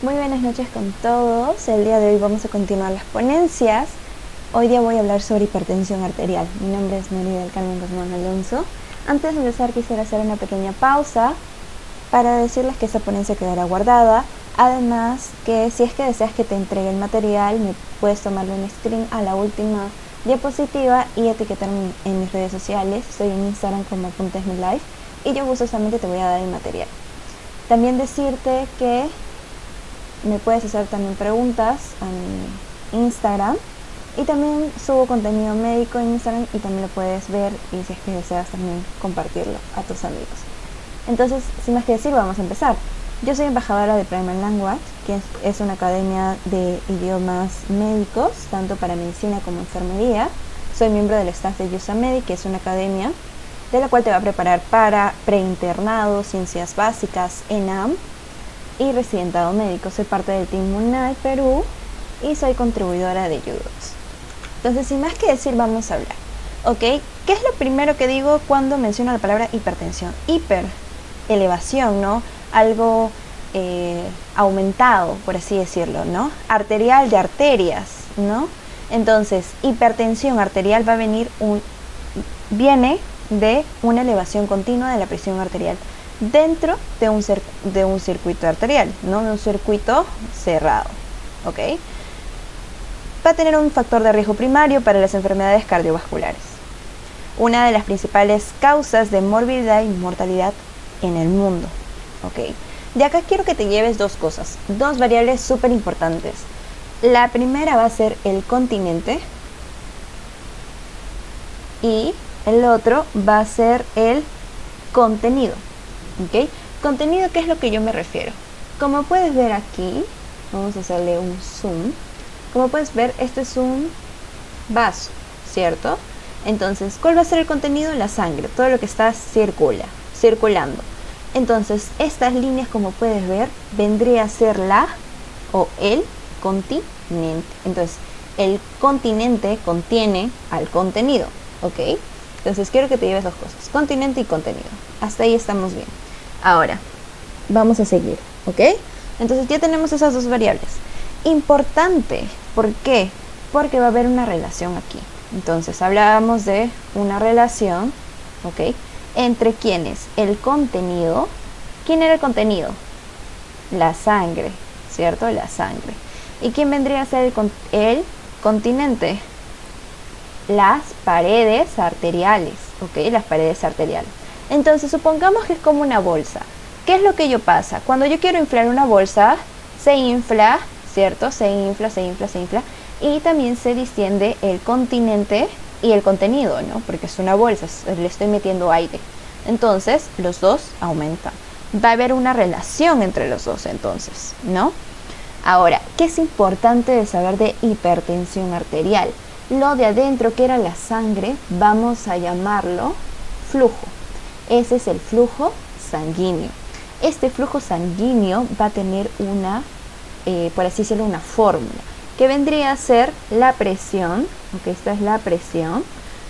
Muy buenas noches con todos. El día de hoy vamos a continuar las ponencias. Hoy día voy a hablar sobre hipertensión arterial. Mi nombre es María del Carmen Guzmán Alonso. Antes de empezar quisiera hacer una pequeña pausa para decirles que esta ponencia quedará guardada. Además que si es que deseas que te entregue el material, me puedes tomarle un screen a la última diapositiva y etiquetarme en mis redes sociales. Estoy en Instagram como @esmilife y yo gustosamente te voy a dar el material. También decirte que me puedes hacer también preguntas en Instagram y también subo contenido médico en Instagram y también lo puedes ver y si es que deseas también compartirlo a tus amigos. Entonces, sin más que decir, vamos a empezar. Yo soy embajadora de Primal Language, que es una academia de idiomas médicos, tanto para medicina como enfermería. Soy miembro del staff de USAMEDI, que es una academia de la cual te va a preparar para preinternado, ciencias básicas, ENAM y residentado médico. Soy parte del Team MUNAI Perú y soy contribuidora de UDOX. Entonces, sin más que decir, vamos a hablar. ¿Ok? ¿Qué es lo primero que digo cuando menciono la palabra hipertensión? Hiper, elevación, ¿no? Algo aumentado, por así decirlo, ¿no? Arterial, de arterias, ¿no? Entonces, hipertensión arterial viene de una elevación continua de la presión arterial dentro de un circuito arterial, no de un circuito cerrado, ¿ok? Va a tener un factor de riesgo primario para las enfermedades cardiovasculares, una de las principales causas de morbilidad y mortalidad en el mundo, ¿ok? De acá quiero que te lleves dos cosas, dos variables súper importantes. La primera va a ser el continente y el otro va a ser el contenido. ¿Ok? Contenido, ¿qué es lo que yo me refiero? Como puedes ver aquí, vamos a hacerle un zoom. Como puedes ver, este es un vaso, ¿cierto? Entonces, ¿cuál va a ser el contenido? La sangre, todo lo que está circulando. Entonces, estas líneas, como puedes ver, vendría a ser la o el continente. Entonces, el continente contiene al contenido, ¿ok? Entonces, quiero que te lleves dos cosas, continente y contenido. Hasta ahí estamos bien. Ahora, vamos a seguir, ¿ok? Entonces, ya tenemos esas dos variables. Importante, ¿por qué? Porque va a haber una relación aquí. Entonces, hablábamos de una relación, ¿ok? ¿Entre quiénes? El contenido. ¿Quién era el contenido? La sangre, ¿cierto? La sangre. ¿Y quién vendría a ser el continente? Las paredes arteriales, ¿ok? Las paredes arteriales. Entonces, supongamos que es como una bolsa. ¿Qué es lo que pasa? Cuando yo quiero inflar una bolsa, se infla, ¿cierto? Se infla. Y también se distiende el continente y el contenido, ¿no? Porque es una bolsa, le estoy metiendo aire. Entonces, los dos aumentan. Va a haber una relación entre los dos, entonces, ¿no? Ahora, ¿qué es importante de saber de hipertensión arterial? Lo de adentro, que era la sangre, vamos a llamarlo flujo. Ese es el flujo sanguíneo. Este flujo sanguíneo va a tener una, por así decirlo, una fórmula, que vendría a ser la presión, ok, esta es la presión,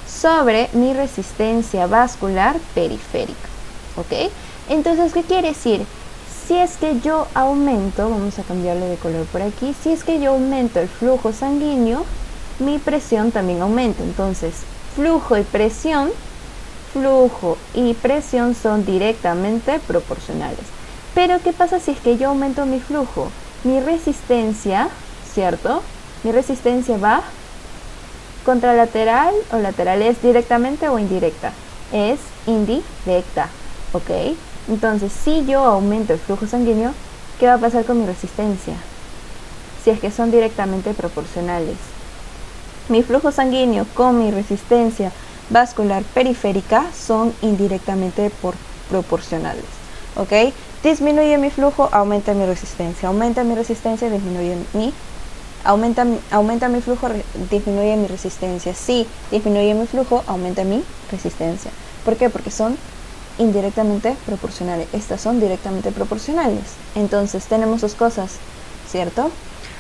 sobre mi resistencia vascular periférica, ok. Entonces, ¿qué quiere decir? Si es que yo aumento, vamos a cambiarle de color por aquí, si es que yo aumento el flujo sanguíneo, mi presión también aumenta. Entonces, flujo y presión son directamente proporcionales. Pero, ¿qué pasa si es que yo aumento mi flujo? Mi resistencia, ¿cierto? Mi resistencia va contralateral o lateral, ¿es directamente o indirecta? Es indirecta, ¿ok? Entonces, si yo aumento el flujo sanguíneo, ¿qué va a pasar con mi resistencia? Si es que son directamente proporcionales. Mi flujo sanguíneo con mi resistencia vascular periférica son indirectamente proporcionales, ¿ok? Disminuye mi flujo, aumenta mi resistencia. Aumenta mi resistencia, aumenta mi flujo, disminuye mi resistencia. Si disminuye mi flujo, aumenta mi resistencia. ¿Por qué? Porque son indirectamente proporcionales. Estas son directamente proporcionales. Entonces tenemos dos cosas, ¿cierto?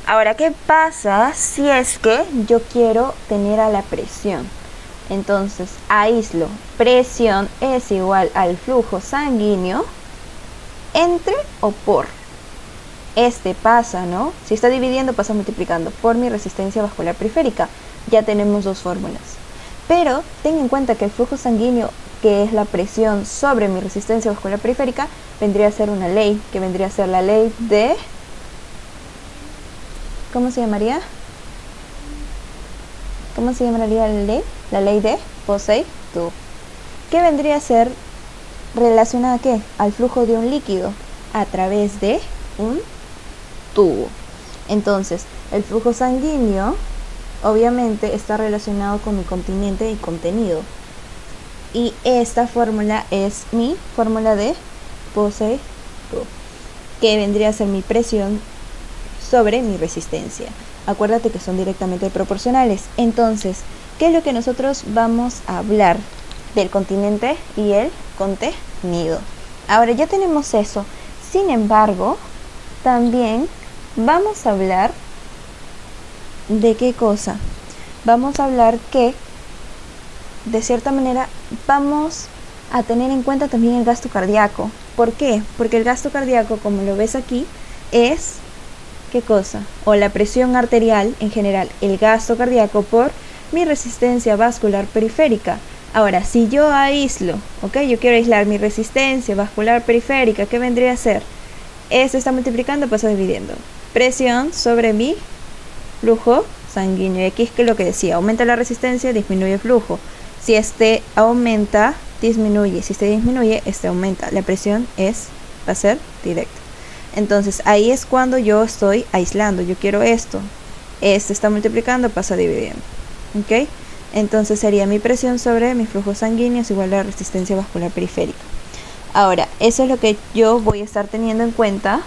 Ahora, ¿qué pasa si es que yo quiero tener a la presión? Entonces, aíslo. Presión es igual al flujo sanguíneo entre o por. este pasa, ¿no? Si está dividiendo, pasa multiplicando por mi resistencia vascular periférica. Ya tenemos dos fórmulas. Pero ten en cuenta que el flujo sanguíneo, que es la presión sobre mi resistencia vascular periférica, vendría a ser una ley, que vendría a ser la ley de... ¿Cómo se llamaría? ¿Cómo se llamaría la ley? La ley de Poiseuille, que vendría a ser relacionada ¿a qué? Al flujo de un líquido a través de un tubo. Entonces, el flujo sanguíneo obviamente está relacionado con mi continente y contenido. Y esta fórmula es mi fórmula de Poiseuille, que vendría a ser mi presión sobre mi resistencia. Acuérdate que son directamente proporcionales. Entonces, ¿qué es lo que nosotros vamos a hablar? Del continente y el contenido. Ahora ya tenemos eso. Sin embargo, también vamos a hablar de qué cosa. Vamos a hablar que, de cierta manera, vamos a tener en cuenta también el gasto cardíaco. ¿Por qué? Porque el gasto cardíaco, como lo ves aquí, es ¿qué cosa? O la presión arterial en general, el gasto cardíaco por mi resistencia vascular periférica. Ahora, si yo aíslo, ¿ok? Yo quiero aislar mi resistencia vascular periférica, ¿qué vendría a ser? Esto está multiplicando, pasa dividiendo. Presión sobre mi flujo sanguíneo. Y aquí es que lo que decía, aumenta la resistencia, disminuye el flujo. Si este aumenta, disminuye. Si este disminuye, este aumenta. La presión va a ser directa. Entonces, ahí es cuando yo estoy aislando. Yo quiero esto. Este está multiplicando, pasa dividiendo. ¿Ok? Entonces sería mi presión sobre mi flujo sanguíneo es igual a la resistencia vascular periférica. Ahora, eso es lo que yo voy a estar teniendo en cuenta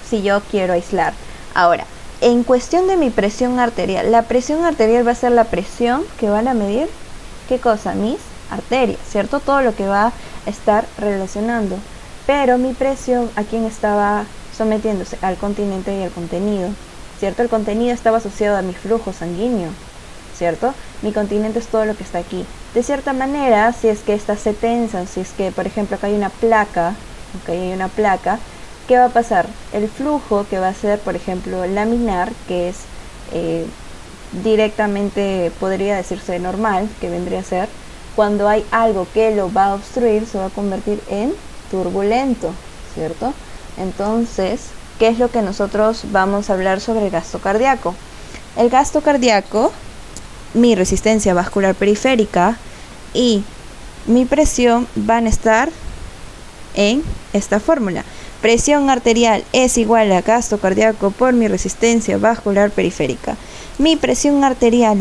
si yo quiero aislar. Ahora, en cuestión de mi presión arterial, la presión arterial va a ser la presión que van a medir, ¿qué cosa? Mis arterias, ¿cierto? Todo lo que va a estar relacionando. Pero mi presión, ¿a quién estaba sometiéndose? Al continente y al contenido, ¿cierto? El contenido estaba asociado a mi flujo sanguíneo, ¿cierto? Mi continente es todo lo que está aquí. De cierta manera, si es que estas se tensan, si es que, por ejemplo, acá hay una placa, ¿qué va a pasar? El flujo que va a ser, por ejemplo, laminar, que es directamente, podría decirse normal, que vendría a ser, cuando hay algo que lo va a obstruir, se va a convertir en turbulento, ¿cierto? Entonces, ¿qué es lo que nosotros vamos a hablar sobre el gasto cardíaco? El gasto cardíaco, mi resistencia vascular periférica y mi presión van a estar en esta fórmula. Presión arterial es igual a gasto cardíaco por mi resistencia vascular periférica. Mi presión arterial,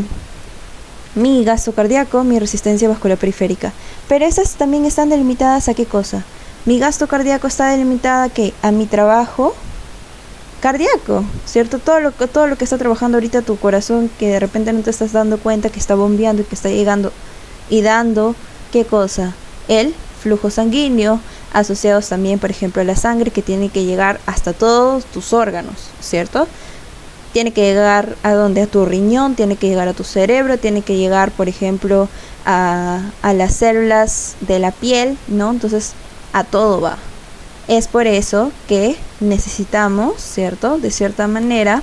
mi gasto cardíaco, mi resistencia vascular periférica. Pero estas también están delimitadas a qué cosa. Mi gasto cardíaco está delimitada a mi trabajo cardíaco, ¿cierto? Todo lo que está trabajando ahorita tu corazón, que de repente no te estás dando cuenta que está bombeando y que está llegando y dando, ¿qué cosa? El flujo sanguíneo, asociados también, por ejemplo, a la sangre, que tiene que llegar hasta todos tus órganos, ¿cierto? Tiene que llegar a donde, a tu riñón, tiene que llegar a tu cerebro, tiene que llegar, por ejemplo, a las células de la piel, ¿no? Entonces, a todo va. Es por eso que necesitamos, ¿cierto? De cierta manera,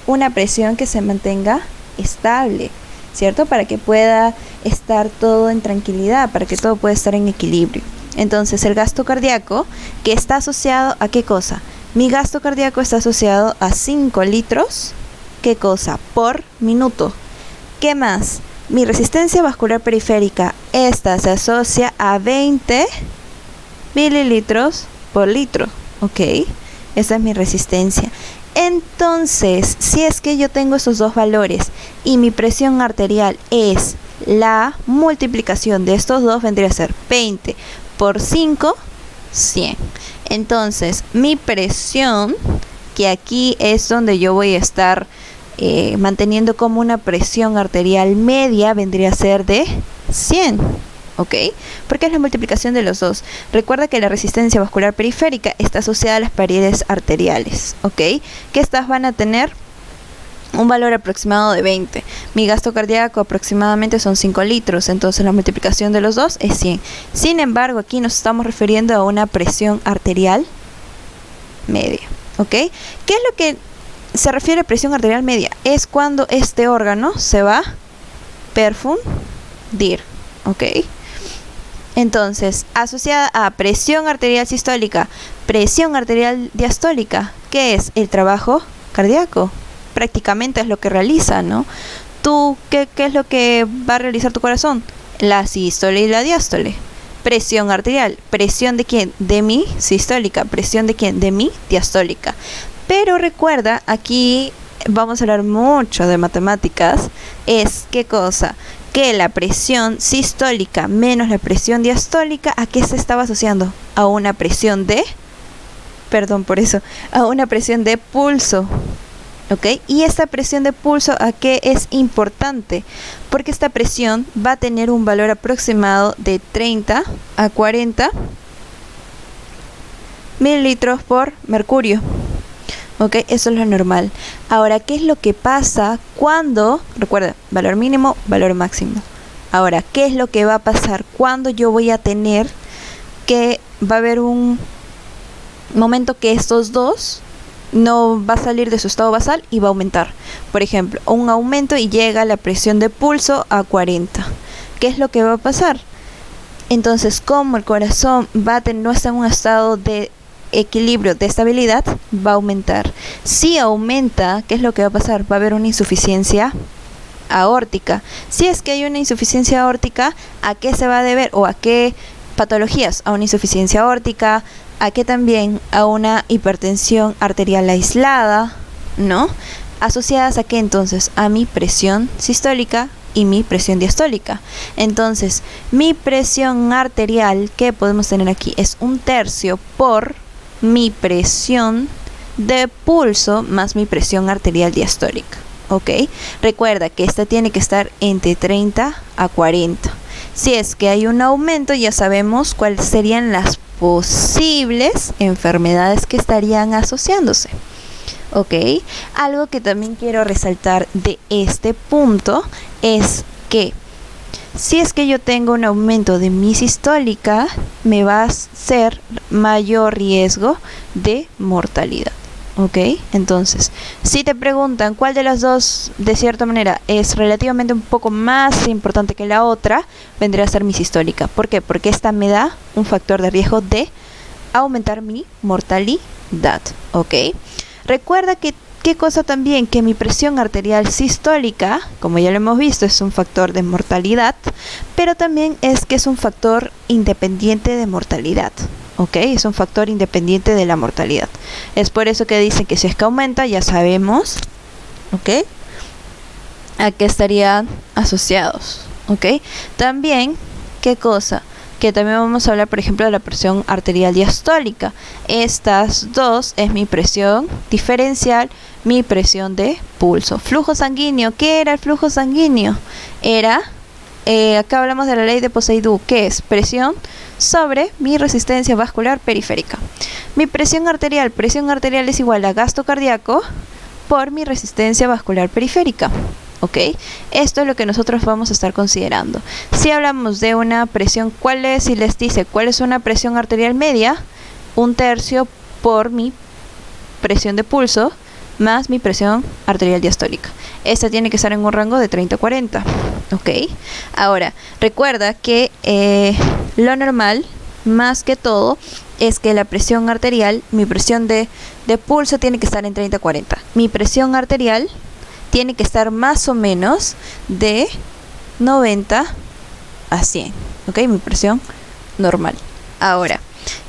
una presión que se mantenga estable, ¿cierto? Para que pueda estar todo en tranquilidad, para que todo pueda estar en equilibrio. Entonces, el gasto cardíaco, que está asociado a ¿qué cosa? Mi gasto cardíaco está asociado a 5 litros, ¿qué cosa? Por minuto. ¿Qué más? Mi resistencia vascular periférica, esta se asocia a 20 mililitros por litro, ¿ok? Esa es mi resistencia. Entonces, si es que yo tengo esos dos valores y mi presión arterial es la multiplicación de estos dos, vendría a ser 20 por 5, 100. Entonces, mi presión, que aquí es donde yo voy a estar manteniendo como una presión arterial media, vendría a ser de 100. ¿Ok? Porque es la multiplicación de los dos. Recuerda que la resistencia vascular periférica está asociada a las paredes arteriales, ¿ok? Que estas van a tener un valor aproximado de 20. Mi gasto cardíaco aproximadamente son 5 litros, entonces la multiplicación de los dos es 100. Sin embargo, aquí nos estamos refiriendo a una presión arterial media, ¿ok? ¿Qué es lo que se refiere a presión arterial media? Es cuando este órgano se va a perfundir, ¿ok? Entonces, asociada a presión arterial sistólica, presión arterial diastólica, ¿qué es? El trabajo cardíaco. Prácticamente es lo que realiza, ¿no? ¿Qué es lo que va a realizar tu corazón? La sístole y la diástole. Presión arterial. ¿Presión de quién? De mi sistólica. ¿Presión de quién? De mi diastólica. Pero recuerda, aquí vamos a hablar mucho de matemáticas. ¿Qué cosa? Que la presión sistólica menos la presión diastólica, ¿a qué se estaba asociando? A una presión de... a una presión de pulso. ¿Ok? Y esta presión de pulso, ¿a qué es importante? Porque esta presión va a tener un valor aproximado de 30 a 40 mililitros por mercurio. ¿Ok? Eso es lo normal. Ahora, ¿qué es lo que pasa cuando, recuerda, valor mínimo, valor máximo? Ahora, ¿qué es lo que va a pasar cuando yo voy a tener que va a haber un momento que estos dos no va a salir de su estado basal y va a aumentar? Por ejemplo, un aumento y llega la presión de pulso a 40. ¿Qué es lo que va a pasar? Entonces, como el corazón no está en un estado de equilibrio, de estabilidad, va a aumentar. Si aumenta, ¿qué es lo que va a pasar? Va a haber una insuficiencia aórtica. Si es que hay una insuficiencia aórtica, ¿a qué se va a deber? ¿O a qué patologías? A una insuficiencia aórtica, a qué también a una hipertensión arterial aislada, ¿no? ¿Asociadas a qué entonces? A mi presión sistólica y mi presión diastólica. Entonces, mi presión arterial, que podemos tener aquí, es 1/3 por mi presión de pulso más mi presión arterial diastólica, ¿ok? Recuerda que esta tiene que estar entre 30 a 40. Si es que hay un aumento, ya sabemos cuáles serían las posibles enfermedades que estarían asociándose, ¿ok? Algo que también quiero resaltar de este punto es que si es que yo tengo un aumento de mi sistólica, me va a ser mayor riesgo de mortalidad, ¿ok? Entonces, si te preguntan cuál de las dos, de cierta manera, es relativamente un poco más importante que la otra, vendría a ser mi sistólica. ¿Por qué? Porque esta me da un factor de riesgo de aumentar mi mortalidad, ¿ok? Recuerda que ¿qué cosa también? Que mi presión arterial sistólica, como ya lo hemos visto, es un factor de mortalidad, pero también es que es un factor independiente de mortalidad, ¿ok? Es un factor independiente de la mortalidad. Es por eso que dicen que si es que aumenta, ya sabemos, ¿ok?, a qué estarían asociados, ¿ok? También, ¿qué cosa? Que también vamos a hablar, por ejemplo, de la presión arterial diastólica. Estas dos es mi presión diferencial, mi presión de pulso. Flujo sanguíneo, ¿qué era el flujo sanguíneo? Era, acá hablamos de la ley de Poseidou, que es presión sobre mi resistencia vascular periférica. Mi presión arterial es igual a gasto cardíaco por mi resistencia vascular periférica. ¿Ok? Esto es lo que nosotros vamos a estar considerando. Si hablamos de una presión, si les dice cuál es una presión arterial media, 1/3 por mi presión de pulso más mi presión arterial diastólica. Esta tiene que estar en un rango de 30 a 40. ¿Ok? Ahora, recuerda que lo normal, más que todo, es que la presión arterial, mi presión de pulso tiene que estar en 30 a 40. Mi presión arterial tiene que estar más o menos de 90 a 100, ¿ok? Mi presión normal. Ahora,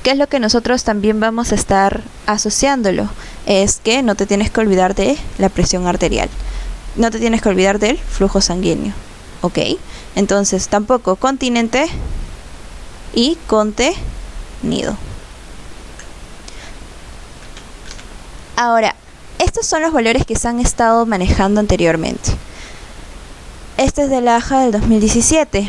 ¿qué es lo que nosotros también vamos a estar asociándolo? Es que no te tienes que olvidar de la presión arterial. No te tienes que olvidar del flujo sanguíneo, ¿ok? Entonces, tampoco continente y contenido. Ahora, estos son los valores que se han estado manejando anteriormente. Este es de la AJA del 2017,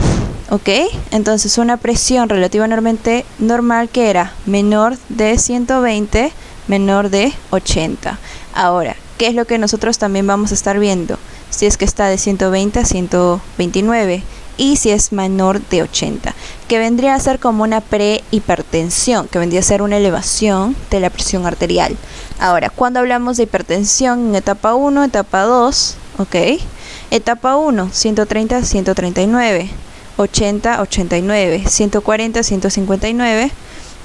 ¿ok? Entonces una presión relativamente normal que era menor de 120, menor de 80. Ahora, ¿qué es lo que nosotros también vamos a estar viendo? Si es que está de 120 a 129. y si es menor de 80, que vendría a ser como una prehipertensión, que vendría a ser una elevación de la presión arterial. Ahora, cuando hablamos de hipertensión en etapa 1, etapa 2, ¿ok? Etapa 1, 130, 139, 80, 89, 140, 159,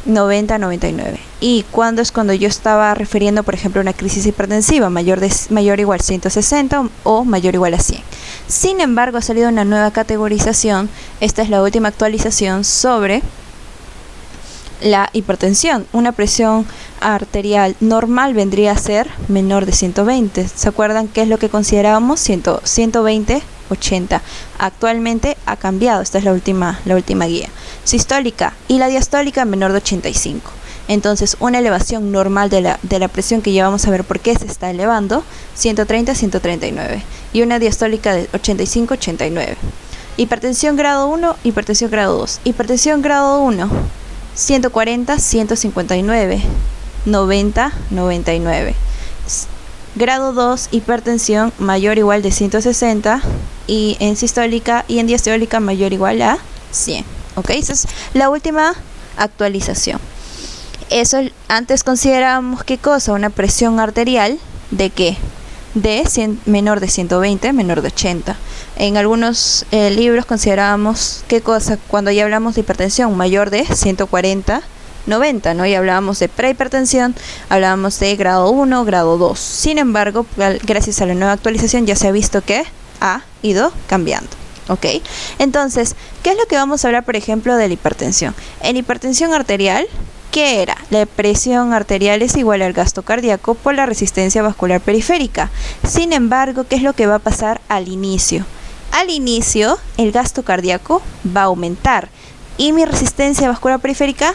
90, 99. ¿Y cuándo es cuando yo estaba refiriendo, por ejemplo, a una crisis hipertensiva mayor o igual a 160 o mayor o igual a 100? Sin embargo, ha salido una nueva categorización. Esta es la última actualización sobre la hipertensión. Una presión arterial normal vendría a ser menor de 120. ¿Se acuerdan qué es lo que considerábamos? 120, 80. Actualmente ha cambiado. Esta es la última guía. Sistólica y la diastólica menor de 85. Entonces, una elevación normal de la presión, que ya vamos a ver por qué se está elevando, 130, 139. Y una diastólica de 85, 89. Hipertensión grado 1, hipertensión grado 2. Hipertensión grado 1, 140, 159, 90, 99. Grado 2, hipertensión mayor o igual de 160, y en sistólica y en diastólica mayor o igual a 100. ¿Ok? Esa es la última actualización. Eso antes considerábamos, ¿qué cosa? Una presión arterial de ¿qué? De menor de 120, menor de 80. En algunos libros considerábamos, ¿qué cosa? Cuando ya hablamos de hipertensión mayor de 140, 90, ¿no? Y hablábamos de prehipertensión, hablábamos de grado 1, grado 2. Sin embargo, gracias a la nueva actualización ya se ha visto que ha ido cambiando. ¿Ok? Entonces, ¿qué es lo que vamos a hablar, por ejemplo, de la hipertensión? En hipertensión arterial, ¿qué era? La presión arterial es igual al gasto cardíaco por la resistencia vascular periférica. Sin embargo, ¿qué es lo que va a pasar al inicio? Al inicio, el gasto cardíaco va a aumentar y mi resistencia vascular periférica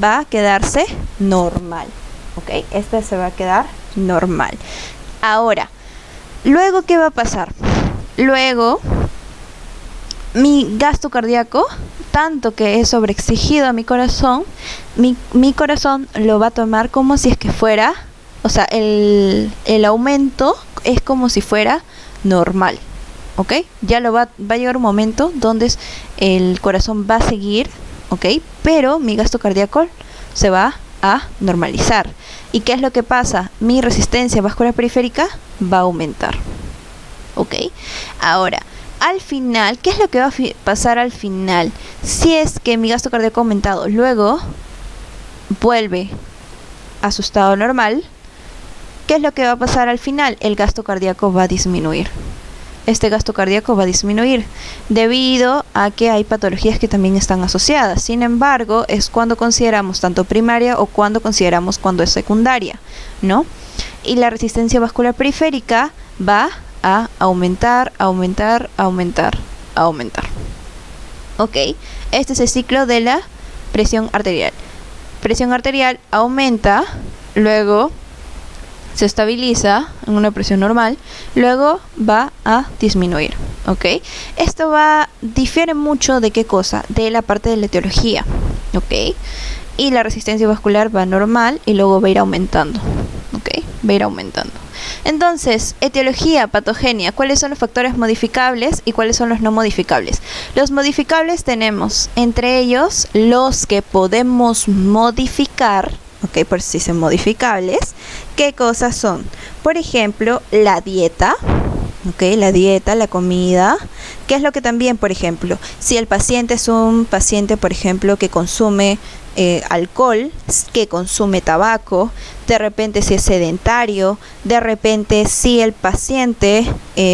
va a quedarse normal. ¿Ok? Esta se va a quedar normal. Ahora, ¿luego qué va a pasar? Luego, mi gasto cardíaco, tanto que es sobreexigido a mi corazón, mi corazón lo va a tomar como si es que fuera, o sea, el aumento es como si fuera normal, ¿ok? Ya va a llegar un momento donde el corazón va a seguir, ¿ok? Pero mi gasto cardíaco se va a normalizar. ¿Y qué es lo que pasa? Mi resistencia vascular periférica va a aumentar, ¿ok? Ahora, al final, ¿qué es lo que va a pasar al final? Si es que mi gasto cardíaco ha aumentado, luego vuelve a su estado normal, ¿qué es lo que va a pasar al final? El gasto cardíaco va a disminuir. Este gasto cardíaco va a disminuir debido a que hay patologías que también están asociadas. Sin embargo, es cuando consideramos tanto primaria o cuando consideramos cuando es secundaria, ¿no? Y la resistencia vascular periférica va a aumentar, aumentar, aumentar, aumentar. Ok, este es el ciclo de la presión arterial. Presión arterial aumenta, luego se estabiliza en una presión normal, luego va a disminuir. Ok, esto difiere mucho de qué cosa, de la parte de la etiología. Ok, y la resistencia vascular va normal y luego va a ir aumentando. Ok, va a ir aumentando. Entonces, etiología, patogenia, ¿cuáles son los factores modificables y cuáles son los no modificables? Los modificables tenemos, entre ellos, los que podemos modificar, ok, por si son modificables. ¿Qué cosas son? Por ejemplo, la dieta, ok, la dieta, la comida. ¿Qué es lo que también, por ejemplo, si el paciente es un paciente, por ejemplo, que consume alcohol, que consume tabaco, de repente si es sedentario, de repente si el paciente,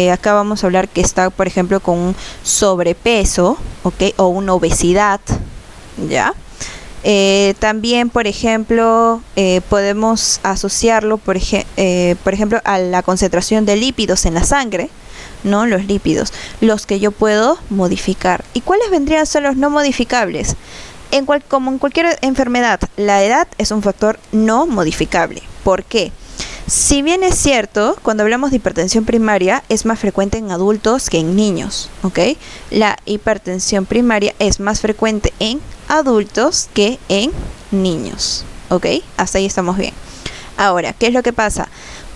acá vamos a hablar que está, por ejemplo, con un sobrepeso, ¿ok? O una obesidad, ¿ya? También, por ejemplo, podemos asociarlo, por ejemplo, a la concentración de lípidos en la sangre, ¿no? Los lípidos, los que yo puedo modificar. ¿Y cuáles vendrían a ser los no modificables? Como en cualquier enfermedad, la edad es un factor no modificable. ¿Por qué? Si bien es cierto, cuando hablamos de hipertensión primaria, es más frecuente en adultos que en niños, ¿ok? La hipertensión primaria es más frecuente en adultos que en niños, ¿ok? Hasta ahí estamos bien. Ahora, ¿qué es lo que pasa?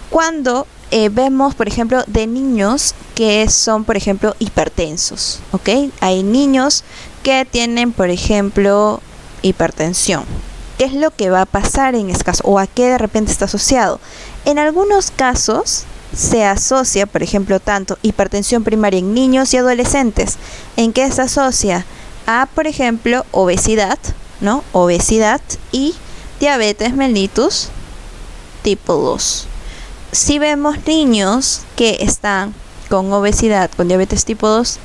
Cuando vemos, por ejemplo, de niños que son, por ejemplo, hipertensos, ¿ok? Hay niños que tienen, por ejemplo, hipertensión. ¿Qué es lo que va a pasar en este caso? ¿O a qué de repente está asociado? En algunos casos se asocia, por ejemplo, tanto hipertensión primaria en niños y adolescentes. ¿En qué se asocia? A, por ejemplo, obesidad, ¿no? Obesidad y diabetes mellitus tipo 2. Si vemos niños que están con obesidad, con diabetes tipo 2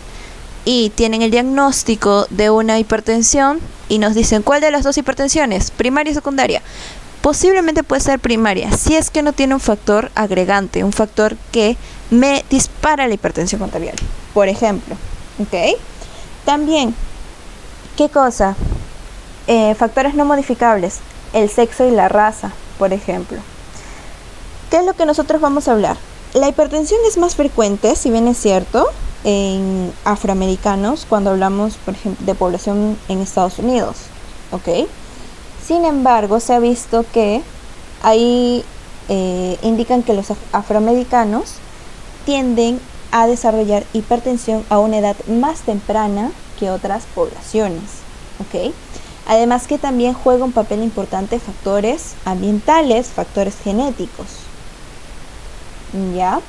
y tienen el diagnóstico de una hipertensión y nos dicen, ¿cuál de las dos hipertensiones? ¿Primaria o secundaria? Posiblemente puede ser primaria, si es que no tiene un factor agregante, un factor que me dispara la hipertensión arterial, por ejemplo. ¿Ok? También, ¿qué cosa? Factores no modificables, el sexo y la raza, por ejemplo. ¿Qué es lo que nosotros vamos a hablar? La hipertensión es más frecuente, si bien es cierto, en afroamericanos cuando hablamos, por ejemplo, de población en Estados Unidos, ¿ok? Sin embargo, se ha visto que ahí indican que los afroamericanos tienden a desarrollar hipertensión a una edad más temprana que otras poblaciones, ¿ok? Además que también juega un papel importante factores ambientales, factores genéticos, ¿ya?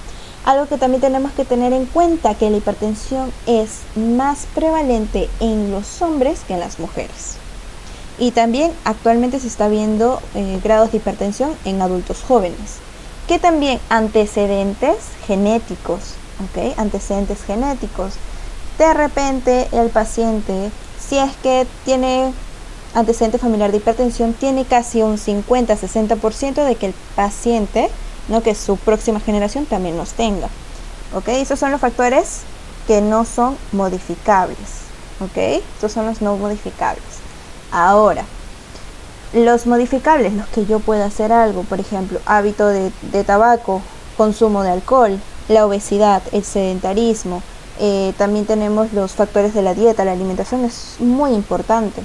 Algo que también tenemos que tener en cuenta, que la hipertensión es más prevalente en los hombres que en las mujeres. Y también actualmente se está viendo grados de hipertensión en adultos jóvenes. Que también antecedentes genéticos, ¿ok? Antecedentes genéticos. De repente el paciente, si es que tiene antecedente familiar de hipertensión, tiene casi un 50-60% de que el paciente, ¿no?, que su próxima generación también los tenga, ¿ok? Esos son los factores que no son modificables, ¿ok? Estos son los no modificables. Ahora, los modificables, los que yo pueda hacer algo, por ejemplo, hábito de tabaco, consumo de alcohol, la obesidad, el sedentarismo, también tenemos los factores de la dieta, la alimentación es muy importante,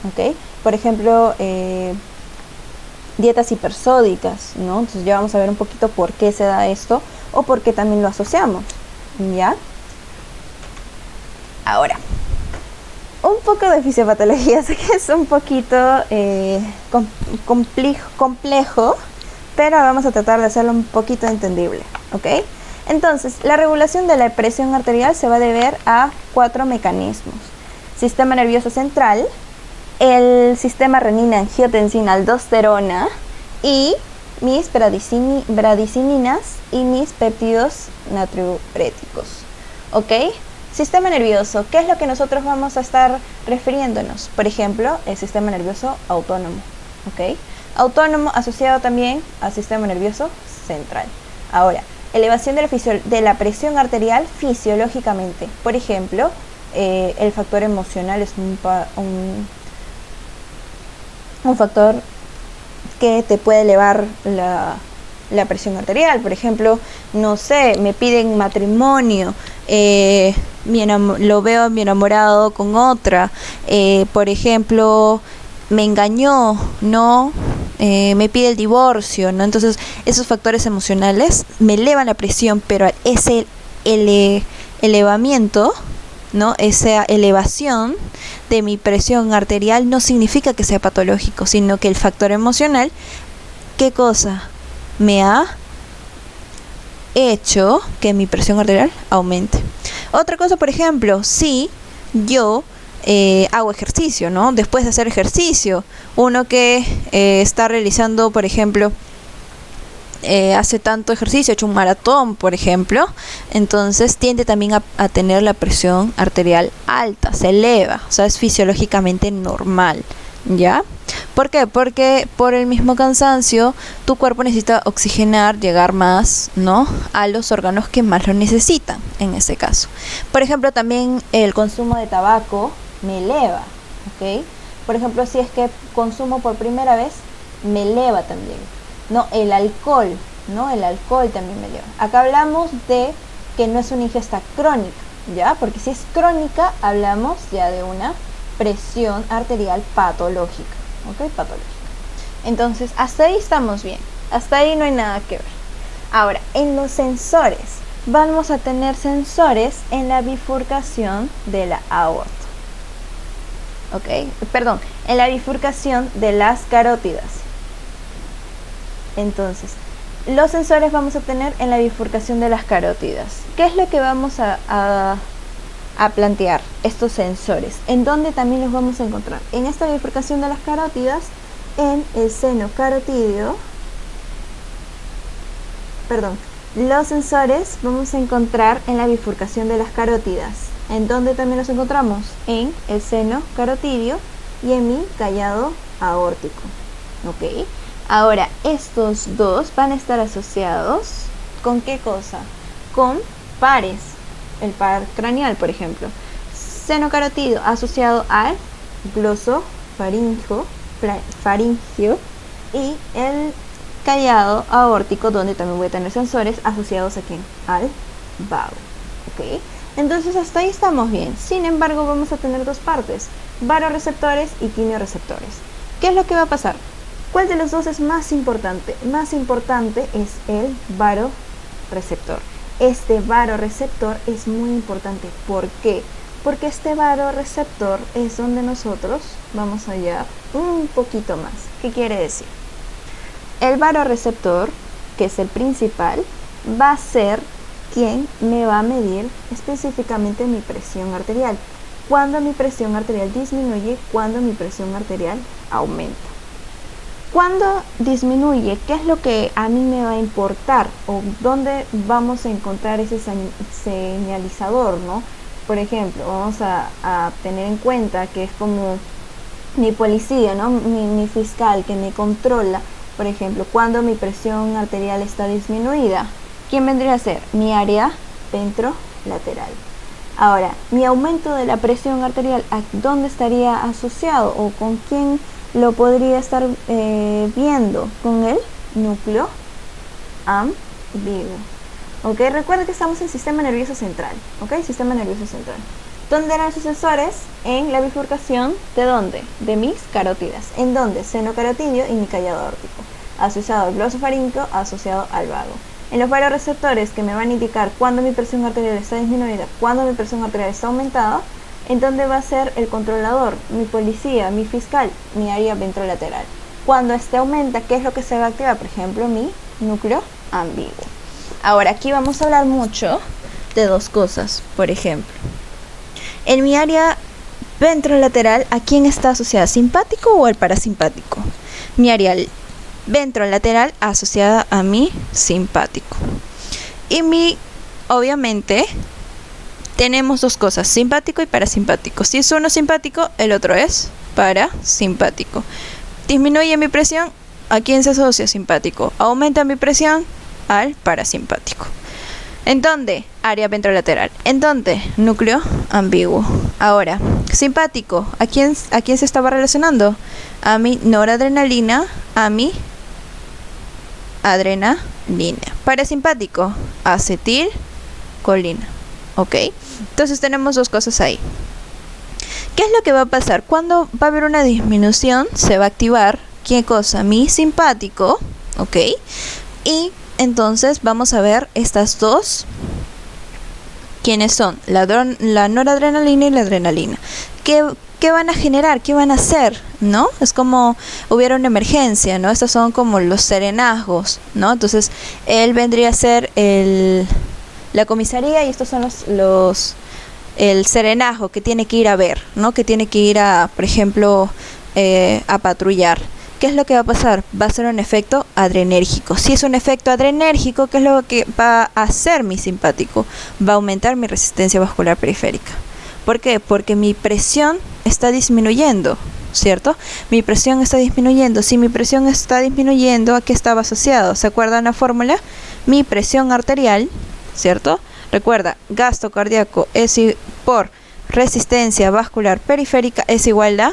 ¿ok? Por ejemplo, dietas hipersódicas, ¿no? Entonces ya vamos a ver un poquito por qué se da esto o por qué también lo asociamos, ¿ya? Ahora, un poco de fisiopatología, sé que es un poquito complejo, pero vamos a tratar de hacerlo un poquito entendible, ¿ok? Entonces, la regulación de la presión arterial se va a deber a 4 mecanismos: sistema nervioso central, el sistema renina-angiotensina-aldosterona y mis bradicininas y mis péptidos natriuréticos, ¿ok? Sistema nervioso, ¿qué es lo que nosotros vamos a estar refiriéndonos? Por ejemplo, el sistema nervioso autónomo, ¿ok? Autónomo asociado también al sistema nervioso central. Ahora, elevación de la presión arterial fisiológicamente. Por ejemplo, el factor emocional es un factor que te puede elevar la presión arterial. Por ejemplo, no sé, me piden matrimonio, lo veo a mi enamorado con otra, por ejemplo, me engañó, ¿no? Me pide el divorcio, ¿no? Entonces, esos factores emocionales me elevan la presión, pero ese elevamiento, ¿no?, esa elevación de mi presión arterial no significa que sea patológico, sino que el factor emocional, ¿qué cosa? Me ha hecho que mi presión arterial aumente. Otra cosa, por ejemplo, si yo hago ejercicio, ¿no? Después de hacer ejercicio, uno que está realizando, por ejemplo, hace tanto ejercicio, ha hecho un maratón, por ejemplo, entonces tiende también a tener la presión arterial alta, se eleva, o sea, es fisiológicamente normal, ¿ya? ¿Por qué? Porque por el mismo cansancio tu cuerpo necesita oxigenar, llegar más, ¿no?, a los órganos que más lo necesitan en ese caso. Por ejemplo, también el consumo de tabaco me eleva, ¿ok? Por ejemplo, si es que consumo por primera vez, me eleva también. No, el alcohol, ¿no? El alcohol también me eleva. Acá hablamos de que no es una ingesta crónica, ¿ya? Porque si es crónica, hablamos ya de una presión arterial patológica, ¿ok? Patológica. Entonces, hasta ahí estamos bien. Hasta ahí no hay nada que ver. Ahora, en los sensores, vamos a tener sensores en la bifurcación de la aorta. En la bifurcación de las carótidas. Entonces, los sensores vamos a tener en la bifurcación de las carótidas. ¿Qué es lo que vamos a plantear? Estos sensores. ¿En dónde también los vamos a encontrar? En esta bifurcación de las carótidas, en el seno carotídeo. Los sensores vamos a encontrar en la bifurcación de las carótidas. ¿En dónde también los encontramos? En el seno carotídeo y en mi callado aórtico. Ahora, estos dos van a estar asociados ¿con qué cosa? Con pares. El par craneal, por ejemplo. Seno carotídeo asociado al glosofaringio y el callado aórtico, donde también voy a tener sensores asociados aquí al vago. Entonces hasta ahí estamos bien. Sin embargo, vamos a tener dos partes: baroreceptores y quimioreceptores. ¿Qué es lo que va a pasar? ¿Cuál de los dos es más importante? Más importante es el baroreceptor. Este baroreceptor es muy importante. ¿Por qué? Porque este baroreceptor es donde nosotros vamos a hallar un poquito más. ¿Qué quiere decir? El baroreceptor, que es el principal, va a ser quien me va a medir específicamente mi presión arterial. Cuando mi presión arterial disminuye, cuando mi presión arterial aumenta. Cuando disminuye, ¿qué es lo que a mí me va a importar? ¿O dónde vamos a encontrar ese señalizador, ¿no? Por ejemplo, vamos a tener en cuenta que es como mi policía, ¿no? Mi fiscal que me controla. Por ejemplo, cuando mi presión arterial está disminuida, ¿quién vendría a ser? Mi área ventrolateral. Ahora, mi aumento de la presión arterial, ¿a dónde estaría asociado? ¿O con quién lo podría estar viendo? Con el núcleo ambiguo. Recuerda que estamos en sistema nervioso central. Sistema nervioso central. ¿Dónde eran sus sensores? En la bifurcación, ¿de dónde? De mis carótidas. ¿En dónde? Seno carotídeo y mi callado aórtico. Asociado al glosofaringio, asociado al vago. En los baroreceptores, que me van a indicar cuándo mi presión arterial está disminuida, cuándo mi presión arterial está aumentada, ¿en dónde va a ser el controlador? Mi policía, mi fiscal, mi área ventrolateral. Cuando este aumenta, ¿qué es lo que se va a activar? Por ejemplo, mi núcleo ambiguo. Ahora, aquí vamos a hablar mucho de dos cosas. Por ejemplo, en mi área ventrolateral, ¿a quién está asociada? ¿Simpático o al parasimpático? Mi área ventrolateral asociada a mi simpático. Y obviamente, tenemos dos cosas: simpático y parasimpático. Si es uno simpático, el otro es parasimpático. Disminuye mi presión, ¿a quién se asocia? Simpático. Aumenta mi presión, al parasimpático. ¿En dónde? Área ventrolateral. ¿En dónde? Núcleo ambiguo. Ahora, simpático, ¿a quién se estaba relacionando? A mi noradrenalina, a mi adrenalina. Parasimpático, acetilcolina. Entonces tenemos dos cosas ahí. ¿Qué es lo que va a pasar? Cuando va a haber una disminución, se va a activar, ¿qué cosa? Mi simpático. Y entonces vamos a ver estas dos. ¿Quiénes son? La noradrenalina y la adrenalina. ¿Qué van a generar? ¿Qué van a hacer? ¿No? Es como hubiera una emergencia, ¿no? Estos son como los serenazgos, ¿no? Entonces, él vendría a ser la comisaría y estos son el serenazgo que tiene que ir a ver, ¿no? Que tiene que ir a, por ejemplo, a patrullar. ¿Qué es lo que va a pasar? Va a ser un efecto adrenérgico. Si es un efecto adrenérgico, ¿qué es lo que va a hacer mi simpático? Va a aumentar mi resistencia vascular periférica. ¿Por qué? Porque mi presión está disminuyendo, ¿cierto? Mi presión está disminuyendo. Si mi presión está disminuyendo, ¿a qué estaba asociado? ¿Se acuerdan la fórmula? Mi presión arterial, ¿cierto? Recuerda, gasto cardíaco por resistencia vascular periférica es igual a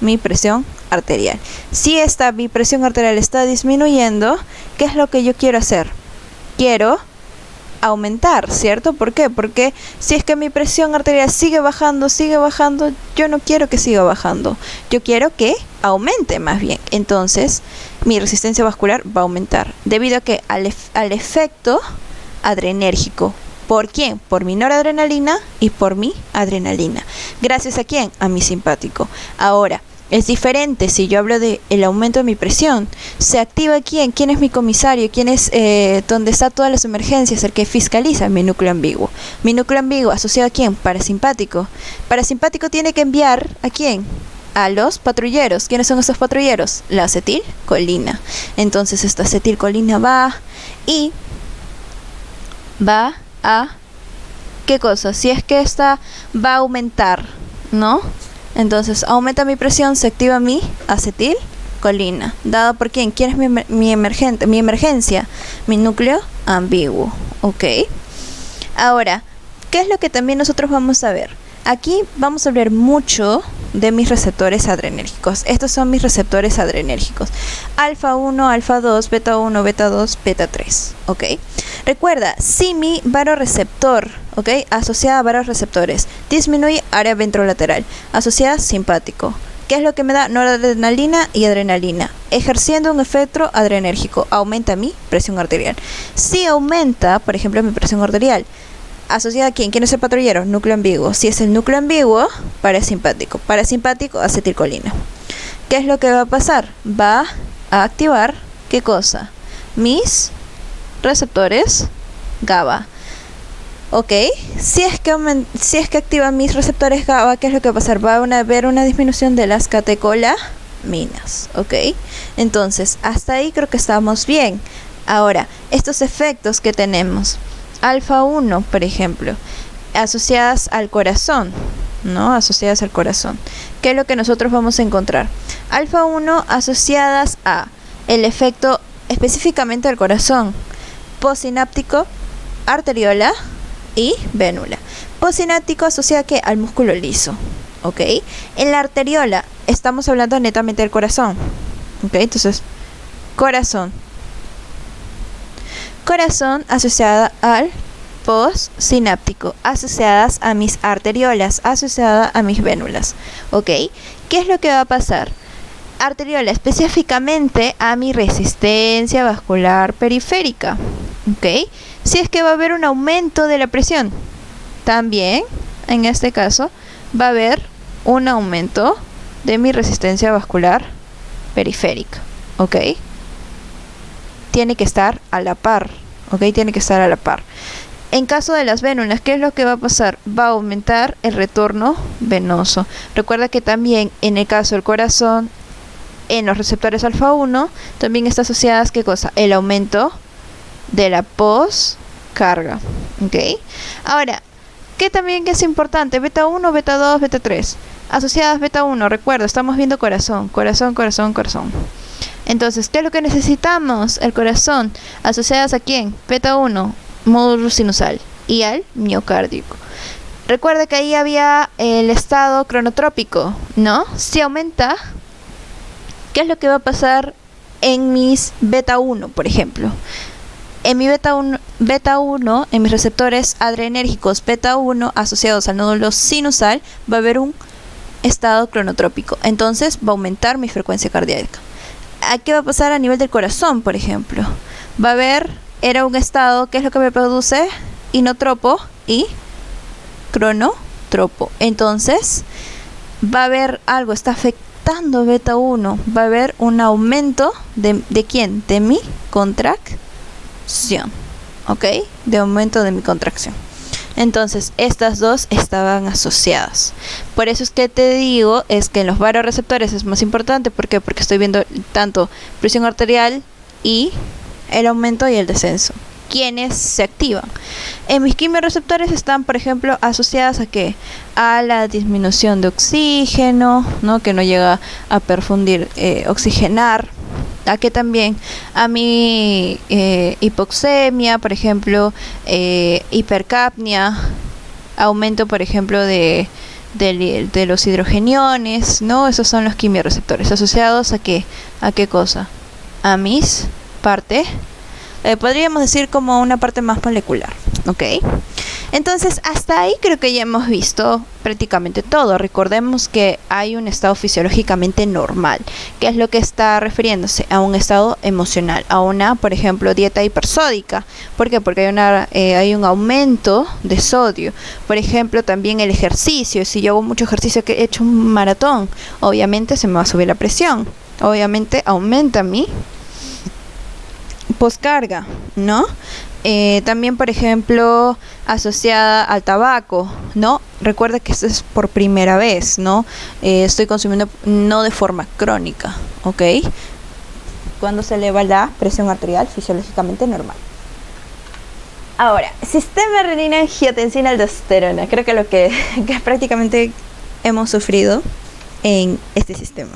mi presión arterial. Si mi presión arterial está disminuyendo, ¿qué es lo que yo quiero hacer? Quiero aumentar, ¿cierto? ¿Por qué? Porque si es que mi presión arterial sigue bajando, yo no quiero que siga bajando. Yo quiero que aumente más bien. Entonces mi resistencia vascular va a aumentar debido a que al efecto adrenérgico. ¿Por quién? Por mi noradrenalina y por mi adrenalina. ¿Gracias a quién? A mi simpático. Ahora, es diferente si yo hablo de el aumento de mi presión. ¿Se activa quién? ¿Quién es mi comisario? ¿Quién es donde está todas las emergencias? El que fiscaliza mi núcleo ambiguo. Mi núcleo ambiguo asociado a quién? Parasimpático. Parasimpático tiene que enviar ¿a quién? A los patrulleros. ¿Quiénes son estos patrulleros? La acetilcolina. Entonces esta acetilcolina va a ¿qué cosa? Si es que esta va a aumentar, ¿no? Entonces aumenta mi presión, se activa mi acetilcolina. ¿Dado por quién? ¿Quién es mi emergencia? Mi núcleo ambiguo. ¿Ok? Ahora, ¿qué es lo que también nosotros vamos a ver? Aquí vamos a hablar mucho de mis receptores adrenérgicos. Estos son mis receptores adrenérgicos. Alfa 1, alfa 2, beta 1, beta 2, beta 3. ¿Ok? Recuerda, si mi varoreceptor, ¿ok? Asociada a varoreceptores, disminuye área ventrolateral, asociada simpático. ¿Qué es lo que me da? Noradrenalina y adrenalina, ejerciendo un efecto adrenérgico. Aumenta mi presión arterial. Si aumenta, por ejemplo, mi presión arterial, ¿asociada a quién? ¿Quién es el patrullero? Núcleo ambiguo. Si es el núcleo ambiguo, parasimpático. Parasimpático, acetilcolina. ¿Qué es lo que va a pasar? Va a activar, ¿qué cosa? Mis receptores GABA. ¿Ok? Si es que activa mis receptores GABA, ¿qué es lo que va a pasar? Va a haber una disminución de las catecolaminas. ¿Ok? Entonces, hasta ahí creo que estamos bien. Ahora, estos efectos que tenemos. Alfa 1, por ejemplo, asociadas al corazón, ¿no? Asociadas al corazón. ¿Qué es lo que nosotros vamos a encontrar? Alfa 1 asociadas a el efecto específicamente del corazón, postsináptico, arteriola y vénula. Postsináptico asociado ¿a qué? Al músculo liso, ¿ok? En la arteriola estamos hablando netamente del corazón, ¿ok? Entonces, corazón asociada al postsináptico, asociadas a mis arteriolas, asociada a mis vénulas, ¿ok? ¿Qué es lo que va a pasar? Arteriola específicamente a mi resistencia vascular periférica, ¿ok? Si es que va a haber un aumento de la presión, también en este caso va a haber un aumento de mi resistencia vascular periférica, ¿ok? Tiene que estar a la par, ¿ok? Tiene que estar a la par. En caso de las vénulas, ¿qué es lo que va a pasar? Va a aumentar el retorno venoso. Recuerda que también en el caso del corazón, en los receptores alfa 1, también está asociadas, ¿qué cosa? El aumento de la poscarga, ¿ok? Ahora, ¿qué también es importante? Beta 1, beta 2, beta 3. Asociadas beta 1, recuerda, estamos viendo corazón. Entonces, ¿qué es lo que necesitamos? El corazón. ¿Asociadas a quién? Beta 1, módulo sinusal y al miocardio. Recuerda que ahí había el estado cronotrópico, ¿no? Si aumenta, ¿qué es lo que va a pasar en mis beta 1, por ejemplo? En mi beta 1, en mis receptores adrenérgicos beta 1 asociados al nódulo sinusal, va a haber un estado cronotrópico. Entonces va a aumentar mi frecuencia cardíaca. ¿Qué va a pasar a nivel del corazón, por ejemplo? Va a haber, era un estado, ¿qué es lo que me produce? Inotropo y cronotropo. Entonces, va a haber algo, está afectando beta 1. Va a haber un aumento ¿de quién? De mi contracción. ¿Ok? De aumento de mi contracción. Entonces, estas dos estaban asociadas. Por eso es que te digo, es que en los varoreceptores es más importante. ¿Por qué? Porque estoy viendo tanto presión arterial y el aumento y el descenso. ¿Quiénes se activan? En mis quimiorreceptores están, por ejemplo, asociadas a ¿qué? A la disminución de oxígeno, ¿no? Que no llega a perfundir, oxigenar. A que también a mi hipoxemia, por ejemplo, hipercapnia, aumento, por ejemplo, de los hidrogeniones, ¿no? Esos son los quimiorreceptores. ¿Asociados a qué? ¿A qué cosa? A mis partes, podríamos decir como una parte más molecular, ¿ok? Entonces, hasta ahí creo que ya hemos visto prácticamente todo. Recordemos que hay un estado fisiológicamente normal, que es lo que está refiriéndose a un estado emocional, a una, por ejemplo, dieta hipersódica. ¿Por qué? Porque hay un aumento de sodio. Por ejemplo, también el ejercicio. Si yo hago mucho ejercicio, que he hecho un maratón, obviamente se me va a subir la presión. Obviamente aumenta mi poscarga, ¿no? También, por ejemplo, asociada al tabaco, ¿no? Recuerda que esto es por primera vez, ¿no? Estoy consumiendo no de forma crónica, ¿ok? Cuando se eleva la presión arterial fisiológicamente normal. Ahora, sistema renina, angiotensina, aldosterona. Creo que lo que prácticamente hemos sufrido en este sistema.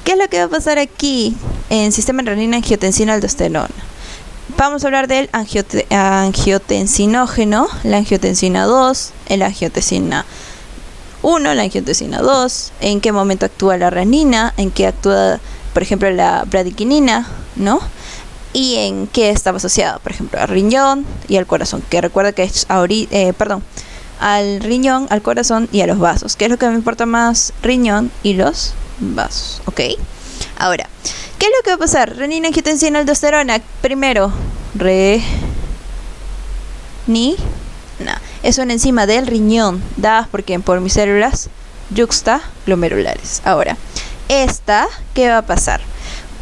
¿Qué es lo que va a pasar aquí en sistema renina, angiotensina, aldosterona? Vamos a hablar del angiotensinógeno, la angiotensina 2, el angiotensina 1, la angiotensina 2, en qué momento actúa la renina, en qué actúa, por ejemplo, la bradiquinina, ¿no? Y en qué estaba asociado, por ejemplo, al riñón y al corazón, que recuerda que es al riñón, al corazón y a los vasos. ¿Qué es lo que me importa más? Riñón y los vasos, ¿ok? Ahora, ¿qué es lo que va a pasar? Renina, angiotensina, aldosterona. Primero, es una enzima del riñón, dadas por mis células yuxtaglomerulares. Ahora, ¿qué va a pasar?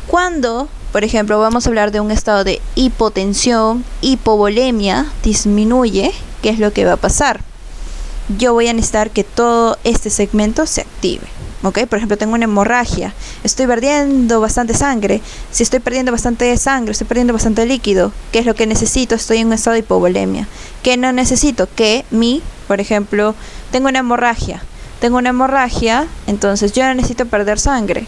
Cuando, por ejemplo, vamos a hablar de un estado de hipotensión, hipovolemia, disminuye, ¿qué es lo que va a pasar? Yo voy a necesitar que todo este segmento se active. ¿Ok? Por ejemplo, tengo una hemorragia, estoy perdiendo bastante sangre. Si estoy perdiendo bastante sangre, estoy perdiendo bastante líquido, ¿qué es lo que necesito? Estoy en un estado de hipovolemia. ¿Qué no necesito? Por ejemplo, tengo una hemorragia, entonces yo no necesito perder sangre,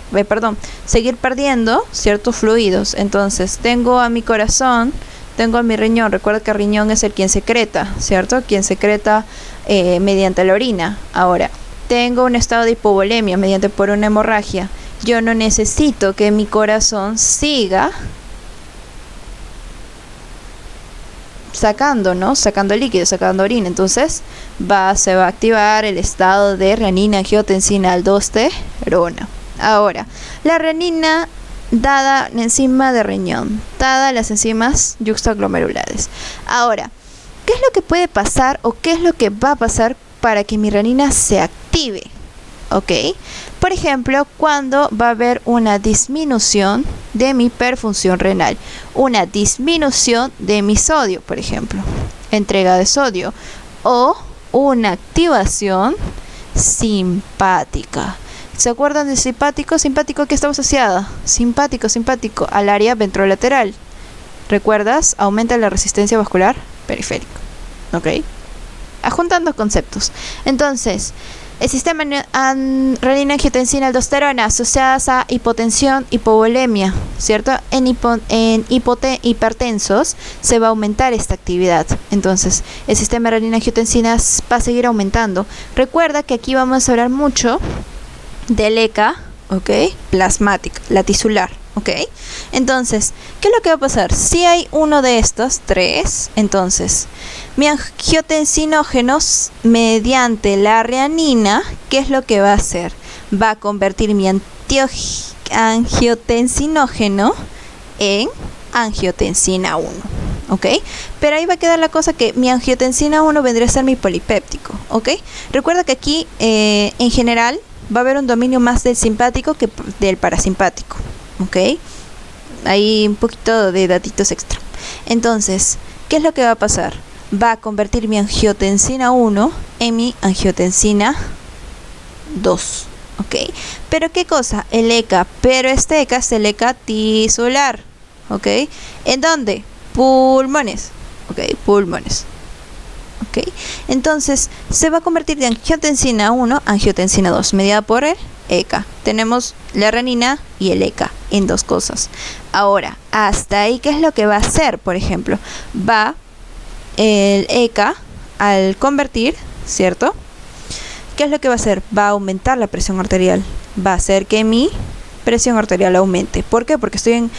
seguir perdiendo ciertos fluidos. Entonces, tengo a mi corazón, tengo a mi riñón. Recuerda que el riñón es el quien secreta, ¿cierto? Quien secreta mediante la orina. Ahora, tengo un estado de hipovolemia por una hemorragia. Yo no necesito que mi corazón siga sacando líquido, sacando orina. Entonces se va a activar el estado de renina, angiotensina, aldosterona. Ahora, la renina, dada la enzima de riñón, dada las enzimas yuxtaglomerulares. Ahora, ¿qué es lo que puede pasar o qué es lo que va a pasar para que mi renina se active? ¿Ok? Por ejemplo, cuando va a haber una disminución de mi perfunción renal, una disminución de mi sodio, por ejemplo, entrega de sodio, o una activación simpática. ¿Se acuerdan de simpático? ¿Simpático a qué estaba asociada? Simpático al área ventrolateral. ¿Recuerdas? Aumenta la resistencia vascular periférica. ¿Ok? Juntando conceptos. Entonces, el sistema renina, angiotensina, aldosterona asociadas a hipotensión, hipovolemia, ¿cierto? En hipertensos se va a aumentar esta actividad. Entonces, el sistema renina, angiotensina va a seguir aumentando. Recuerda que aquí vamos a hablar mucho del ECA, ¿ok? Plasmática, la tisular, ¿ok? Entonces, ¿qué es lo que va a pasar? Si hay uno de estos tres, entonces mi angiotensinógenos mediante la renina, ¿qué es lo que va a hacer? Va a convertir mi angiotensinógeno en angiotensina 1, ¿ok? Pero ahí va a quedar la cosa que mi angiotensina 1 vendría a ser mi polipéptico, ¿ok? Recuerda que aquí en general va a haber un dominio más del simpático que del parasimpático, ¿ok? Hay un poquito de datitos extra. Entonces, ¿qué es lo que va a pasar? Va a convertir mi angiotensina 1 en mi angiotensina 2, ¿ok? ¿Pero qué cosa? El ECA, pero este ECA es el ECA tisular, ¿ok? ¿En dónde? Pulmones, ¿ok? Pulmones. ¿Ok? Entonces se va a convertir de angiotensina 1 a angiotensina 2 mediada por el ECA. Tenemos la renina y el ECA en dos cosas. Ahora, hasta ahí, ¿qué es lo que va a hacer? Por ejemplo, va el ECA al convertir, ¿cierto? ¿Qué es lo que va a hacer? Va a aumentar la presión arterial. Va a hacer que mi presión arterial aumente. ¿Por qué? Porque estoy en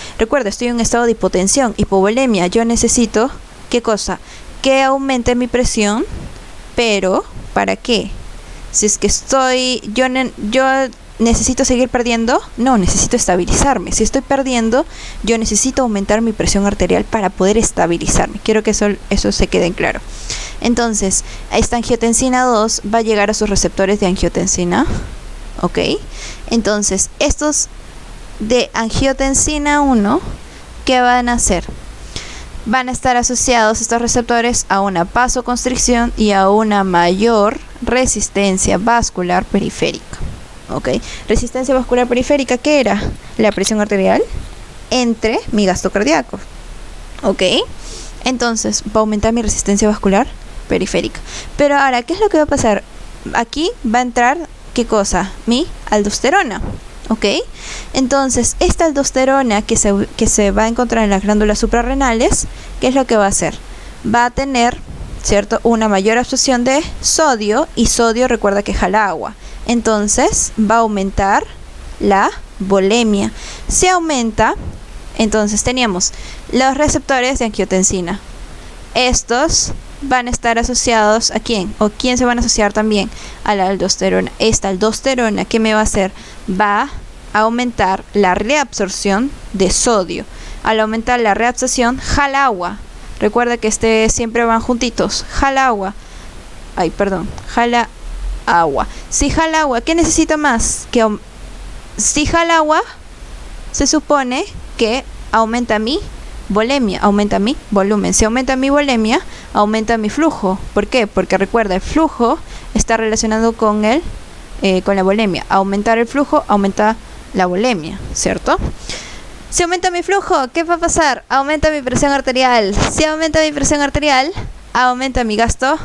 un estado de hipotensión, hipovolemia. Yo necesito, ¿qué cosa? Que aumente mi presión Pero, ¿para qué? Si es que yo necesito seguir perdiendo, no, necesito estabilizarme. Si estoy perdiendo, yo necesito aumentar mi presión arterial para poder estabilizarme. Quiero que eso se quede en claro. Entonces, esta angiotensina 2 va a llegar a sus receptores de angiotensina, ¿ok? Entonces, estos de angiotensina 1, ¿qué van a hacer? Van a estar asociados estos receptores a una vasoconstricción y a una mayor resistencia vascular periférica. ¿Ok? Resistencia vascular periférica, ¿qué era? La presión arterial entre mi gasto cardíaco. ¿Ok? Entonces va a aumentar mi resistencia vascular periférica. Pero ahora, ¿qué es lo que va a pasar? Aquí va a entrar, ¿qué cosa? Mi aldosterona. ¿Ok? Entonces, esta aldosterona que se va a encontrar en las glándulas suprarrenales, ¿qué es lo que va a hacer? Va a tener, ¿cierto?, una mayor absorción de sodio, y sodio, recuerda que jala agua. Entonces, va a aumentar la volemia. Si aumenta, entonces teníamos los receptores de angiotensina. Estos van a estar asociados ¿a quién? ¿O quién se van a asociar también? A la aldosterona. Esta aldosterona, ¿qué me va a hacer? Va a aumentar la reabsorción de sodio. Al aumentar la reabsorción, jala agua. Recuerda que siempre van juntitos. Jala agua. Jala agua. Si jala agua, ¿qué necesita más? Si jala agua, se supone que aumenta mi volemia, aumenta mi volumen. Si aumenta mi volemia, aumenta mi flujo. ¿Por qué? Porque recuerda, el flujo está relacionado con la volemia. Aumentar el flujo, aumenta la volemia, ¿cierto? Si aumenta mi flujo, ¿qué va a pasar? Aumenta mi presión arterial. Si aumenta mi presión arterial, aumenta mi gasto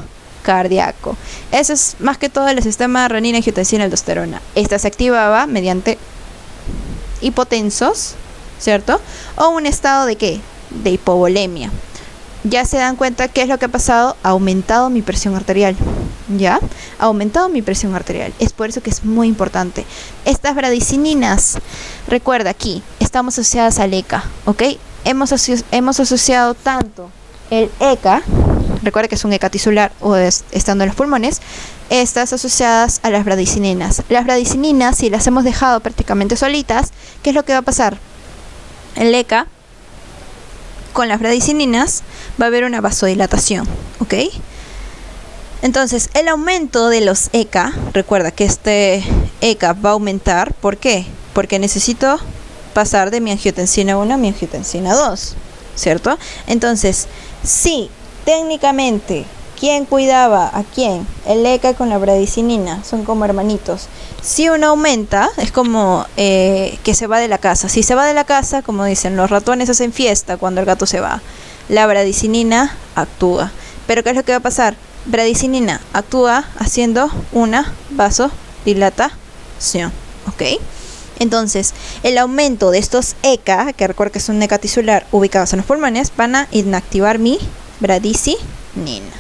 cardíaco. Eso es más que todo el sistema renina, angiotensina, aldosterona. Esta se activaba mediante hipotensos, ¿cierto? O un estado de ¿qué? De hipovolemia. Ya se dan cuenta qué es lo que ha pasado. Ha aumentado mi presión arterial. ¿Ya? Ha aumentado mi presión arterial. Es por eso que es muy importante. Estas bradicininas, recuerda, aquí estamos asociadas al ECA, ¿ok? Hemos asociado tanto el ECA, recuerda que es un ECA tisular o estando en los pulmones, estas asociadas a las bradicininas. Las bradicininas, si las hemos dejado prácticamente solitas, ¿qué es lo que va a pasar? El ECA con las bradicininas va a haber una vasodilatación, ¿ok? Entonces, el aumento de los ECA, recuerda que este ECA va a aumentar. ¿Por qué? Porque necesito pasar de mi angiotensina 1 a mi angiotensina 2, ¿cierto? Entonces, si técnicamente, ¿quién cuidaba a quién? El ECA con la bradicinina, son como hermanitos. Si uno aumenta, es como que se va de la casa. Si se va de la casa, como dicen, los ratones hacen fiesta cuando el gato se va. La bradicinina actúa. Pero ¿qué es lo que va a pasar? Bradicinina actúa haciendo una vasodilatación, ¿ok? Entonces, el aumento de estos ECA, que recuerda que son ECA tisular ubicados en los pulmones, van a inactivar mi bradicinina,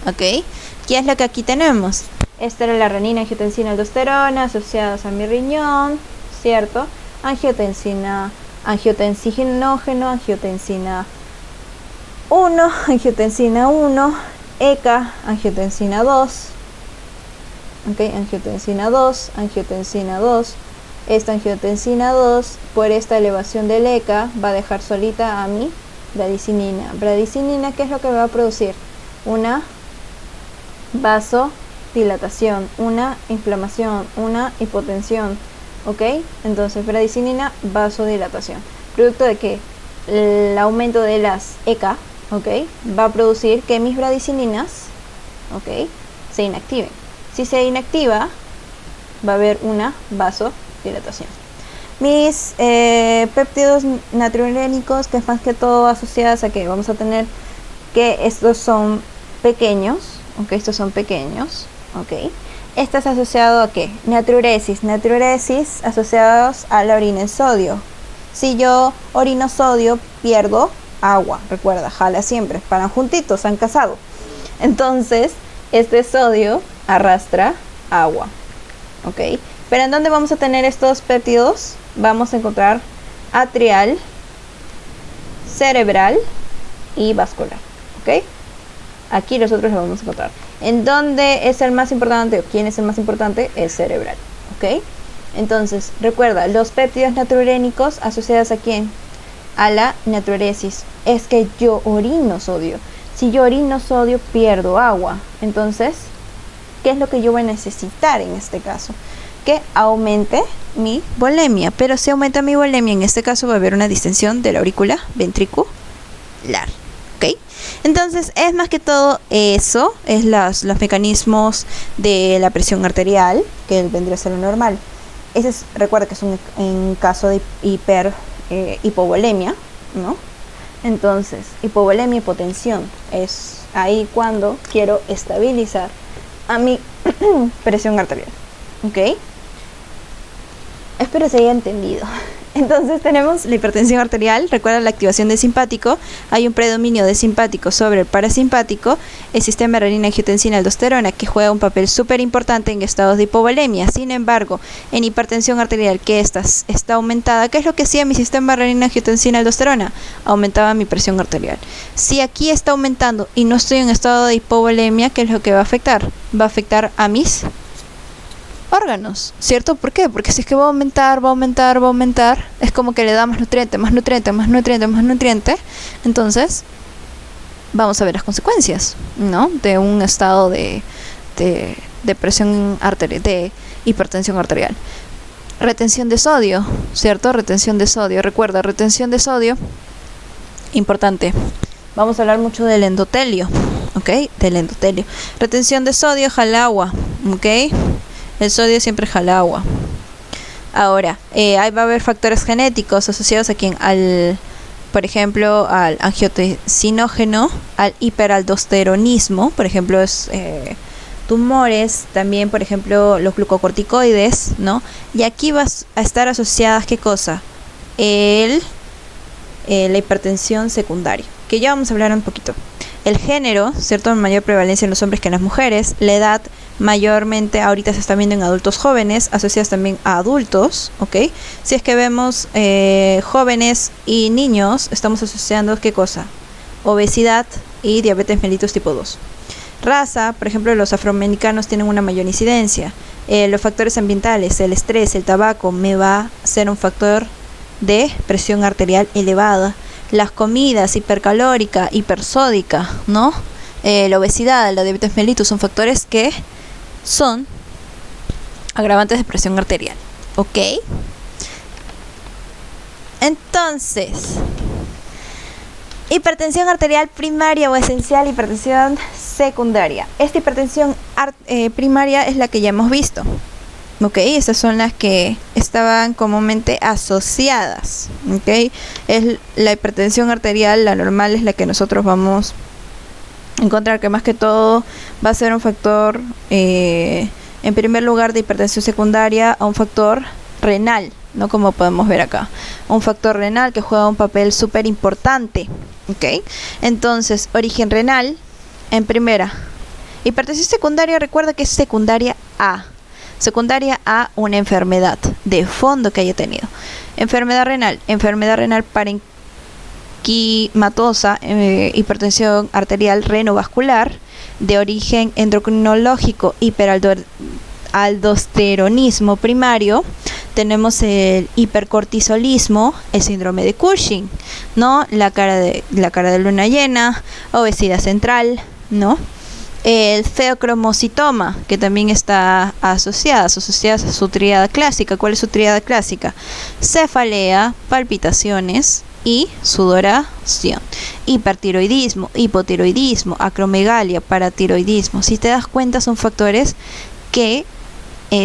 ¿ok? ¿Qué es lo que aquí tenemos? Esta era la renina, angiotensina, aldosterona asociadas a mi riñón, ¿cierto? Angiotensina, angiotensinógeno, angiotensina 1, ECA, angiotensina 2, ¿ok? Angiotensina 2. Esta angiotensina 2, por esta elevación del ECA, va a dejar solita a mi bradicinina. Bradicinina, ¿qué es lo que va a producir? Una vasodilatación, una inflamación, una hipotensión, ¿ok? Entonces, bradicinina, vasodilatación. ¿Producto de qué? El aumento de las ECA, ¿ok? Va a producir que mis bradicininas, ¿ok?, se inactiven. Si se inactiva, va a haber una vasodilatación. Mis péptidos natriurénicos, que es más que todo asociadas a que vamos a tener que estos son pequeños, ¿ok? Estos son pequeños, ¿ok? Este es asociado a ¿qué? Natriuresis asociados a la orina en sodio. Si yo orino sodio, pierdo agua. Recuerda, jala siempre, paran juntitos, se han casado. Entonces, este sodio arrastra agua, ¿ok? Pero ¿en dónde vamos a tener estos péptidos? Vamos a encontrar atrial, cerebral y vascular, ¿ok? Aquí nosotros lo vamos a encontrar. ¿En dónde es el más importante o quién es el más importante? El cerebral, ¿ok? Entonces, recuerda, los péptidos natriurénicos asociados a quién? A la natriuresis. Es que yo orino sodio. Si yo orino sodio, pierdo agua. Entonces, ¿qué es lo que yo voy a necesitar en este caso? Que aumente mi volemia. Pero si aumenta mi volemia, en este caso va a haber una distensión de la aurícula ventricular. ¿Ok? Entonces, es más que todo eso, es los mecanismos de la presión arterial, que vendría a ser lo normal. Ese es, recuerda que es en caso de hipovolemia, ¿no? Entonces, hipovolemia, hipotensión, es ahí cuando quiero estabilizar a mi presión arterial, ¿ok? Espero se haya entendido. Entonces tenemos la hipertensión arterial, recuerda la activación del simpático, hay un predominio de simpático sobre el parasimpático, el sistema renina, angiotensina, aldosterona, que juega un papel súper importante en estados de hipovolemia. Sin embargo, en hipertensión arterial, que está aumentada, ¿qué es lo que hacía mi sistema renina, angiotensina, aldosterona? Aumentaba mi presión arterial. Si aquí está aumentando y no estoy en estado de hipovolemia, ¿qué es lo que va a afectar? Va a afectar a mis órganos, ¿cierto? ¿Por qué? Porque si es que va a aumentar, es como que le da más nutriente, entonces vamos a ver las consecuencias, ¿no? De un estado de presión arterial, de hipertensión arterial. Retención de sodio, ¿cierto? Retención de sodio, recuerda, retención de sodio, importante. Vamos a hablar mucho del endotelio, ¿ok? Del endotelio. Retención de sodio, jala agua, ¿ok? El sodio siempre jala agua. Ahora, ahí va a haber factores genéticos asociados a por ejemplo, al angiotensinógeno, al hiperaldosteronismo, por ejemplo, tumores, también, por ejemplo, los glucocorticoides, ¿no? Y aquí va a estar asociadas, ¿qué cosa? La hipertensión secundaria, que ya vamos a hablar un poquito. El género, ¿cierto? Mayor prevalencia en los hombres que en las mujeres. La edad, mayormente ahorita se está viendo en adultos jóvenes, asociadas también a adultos, ¿ok? Si es que vemos jóvenes y niños, estamos asociando, ¿qué cosa? Obesidad y diabetes mellitus tipo 2. Raza, por ejemplo, los afroamericanos tienen una mayor incidencia. Los factores ambientales, el estrés, el tabaco, me va a ser un factor de presión arterial elevada. Las comidas, hipercalórica, hipersódica, ¿no? La obesidad, la diabetes mellitus son factores que son agravantes de presión arterial, ¿ok? Entonces, hipertensión arterial primaria o esencial, hipertensión secundaria. Esta hipertensión primaria es la que ya hemos visto. Ok, estas son las que estaban comúnmente asociadas. Ok, es la hipertensión arterial, la normal es la que nosotros vamos a encontrar, que más que todo va a ser un factor, en primer lugar, de hipertensión secundaria a un factor renal, ¿no? Como podemos ver acá, un factor renal que juega un papel súper importante. Ok, entonces, origen renal, en primera. Hipertensión secundaria, recuerda que es secundaria a una enfermedad de fondo que haya tenido. Enfermedad renal parenquimatosa, hipertensión arterial renovascular, de origen endocrinológico, hiperaldosteronismo primario. Tenemos el hipercortisolismo, el síndrome de Cushing, ¿no? La cara de luna llena, obesidad central, ¿no? El feocromocitoma, que también está asociada a su tríada clásica. ¿Cuál es su tríada clásica? Cefalea, palpitaciones y sudoración. Hipertiroidismo, hipotiroidismo, acromegalia, paratiroidismo. Si te das cuenta, son factores que,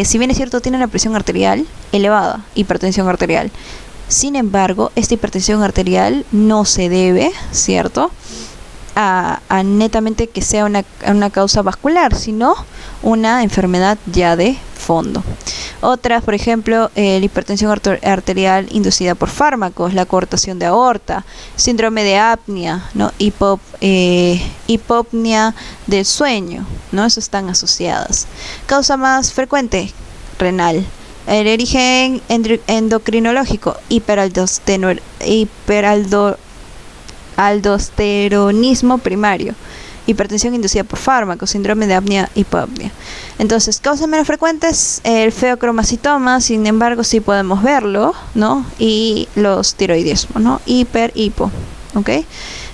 si bien es cierto, tienen la presión arterial elevada, hipertensión arterial. Sin embargo, esta hipertensión arterial no se debe, ¿cierto?, a netamente que sea una causa vascular, sino una enfermedad ya de fondo. Otras, por ejemplo, la hipertensión arterial inducida por fármacos, la coartación de aorta, síndrome de apnea, ¿no? Hipopnea del sueño, ¿no? Eso están asociadas. Causa más frecuente, renal. El origen endocrinológico, hiperaldosteronismo primario. hipertensión inducida por fármacos, síndrome de apnea-hipopnea. Entonces, causas menos frecuentes, el feocromocitoma, sin embargo, sí podemos verlo, ¿no? Y los tiroidismos, ¿no? Hipo, ¿ok?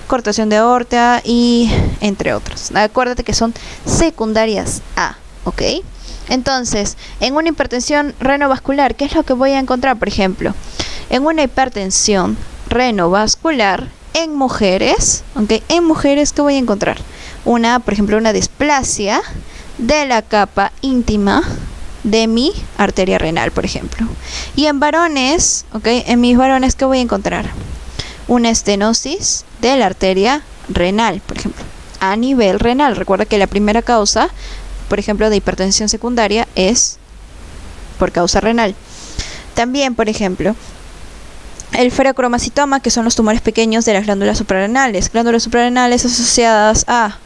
Cortación de aorta y entre otros. Acuérdate que son secundarias A, ¿ok? Entonces, en una hipertensión renovascular, ¿qué es lo que voy a encontrar, por ejemplo? En una hipertensión renovascular en mujeres, ¿ok? En mujeres, ¿qué voy a encontrar? Por ejemplo, una displasia de la capa íntima de mi arteria renal, por ejemplo. Y en varones, ¿ok? En mis varones, ¿qué voy a encontrar? Una estenosis de la arteria renal, por ejemplo, a nivel renal. Recuerda que la primera causa, por ejemplo, de hipertensión secundaria es por causa renal. También, por ejemplo, el ferocromocitoma, que son los tumores pequeños de las glándulas suprarrenales asociadas a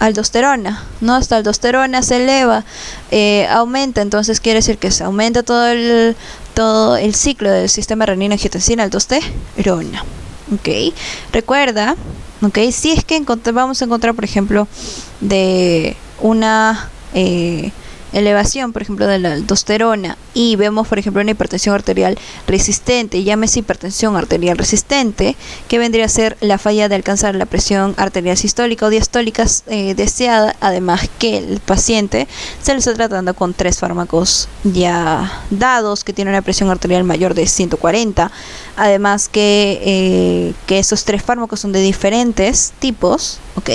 aldosterona, ¿no? Esta aldosterona se eleva, aumenta, entonces quiere decir que se aumenta todo el ciclo del sistema renina-angiotensina-aldosterona, ¿ok? Recuerda, ¿ok? Si es que vamos a encontrar, por ejemplo, de una elevación, por ejemplo, de la aldosterona, y vemos, por ejemplo, una hipertensión arterial resistente, llámese hipertensión arterial resistente, que vendría a ser la falla de alcanzar la presión arterial sistólica o diastólica deseada, además que el paciente se le está tratando con 3 fármacos ya dados, que tienen una presión arterial mayor de 140, además que esos 3 fármacos son de diferentes tipos, ¿ok?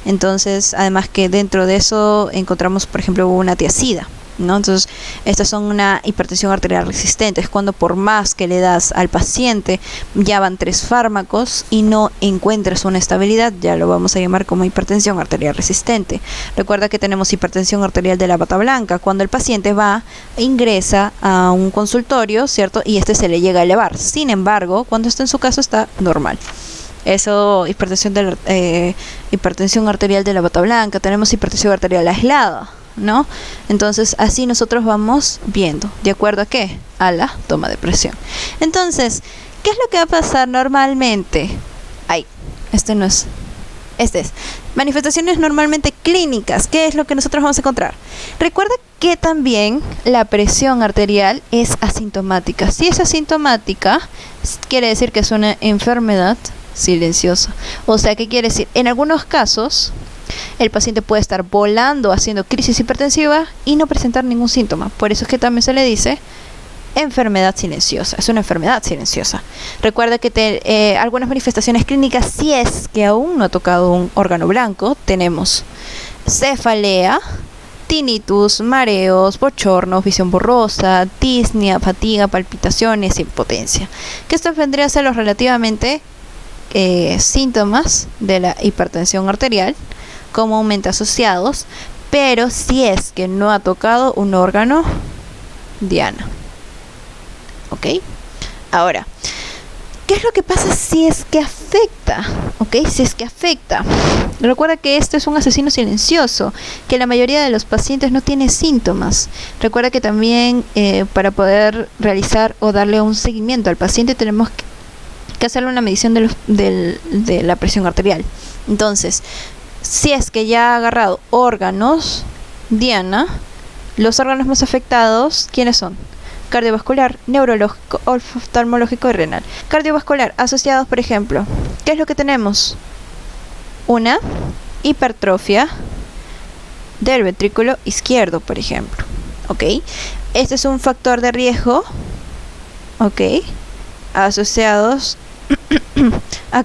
Entonces, además que dentro de eso encontramos, por ejemplo, una tiazida, ¿no? Entonces, estas son una hipertensión arterial resistente. Es cuando por más que le das al paciente, ya van 3 fármacos y no encuentras una estabilidad, ya lo vamos a llamar como hipertensión arterial resistente. Recuerda que tenemos hipertensión arterial de la bata blanca, cuando el paciente ingresa a un consultorio, ¿cierto? Y se le llega a elevar. Sin embargo, cuando está en su caso, está normal. Eso, hipertensión arterial de la bata blanca. Tenemos hipertensión arterial aislada, ¿no? Entonces, así nosotros vamos viendo, ¿de acuerdo a qué? A la toma de presión. Entonces, ¿qué es lo que va a pasar normalmente? Este es manifestaciones normalmente clínicas. ¿Qué es lo que nosotros vamos a encontrar? Recuerda que también la presión arterial es asintomática. Si es asintomática, quiere decir que es una enfermedad silenciosa. O sea, ¿qué quiere decir? En algunos casos, el paciente puede estar volando haciendo crisis hipertensiva y no presentar ningún síntoma. Por eso es que también se le dice enfermedad silenciosa. Es una enfermedad silenciosa. Recuerda que algunas manifestaciones clínicas, si es que aún no ha tocado un órgano blanco, tenemos cefalea, tinnitus, mareos, bochornos, visión borrosa, disnea, fatiga, palpitaciones, impotencia. Que esto vendría a ser los relativamente síntomas de la hipertensión arterial comúnmente asociados, pero si es que no ha tocado un órgano diana. ¿Ok? Ahora, ¿qué es lo que pasa si es que afecta? ¿Ok? Si es que afecta. Recuerda que este es un asesino silencioso, que la mayoría de los pacientes no tiene síntomas. Recuerda que también para poder realizar o darle un seguimiento al paciente tenemos que hacerle una medición de la presión arterial. Entonces, si es que ya ha agarrado órganos diana, los órganos más afectados, ¿quiénes son? Cardiovascular, neurológico, oftalmológico y renal. Cardiovascular, asociados, por ejemplo, ¿qué es lo que tenemos? Una hipertrofia del ventrículo izquierdo, por ejemplo. ¿Ok? Este es un factor de riesgo, ¿ok? Asociados a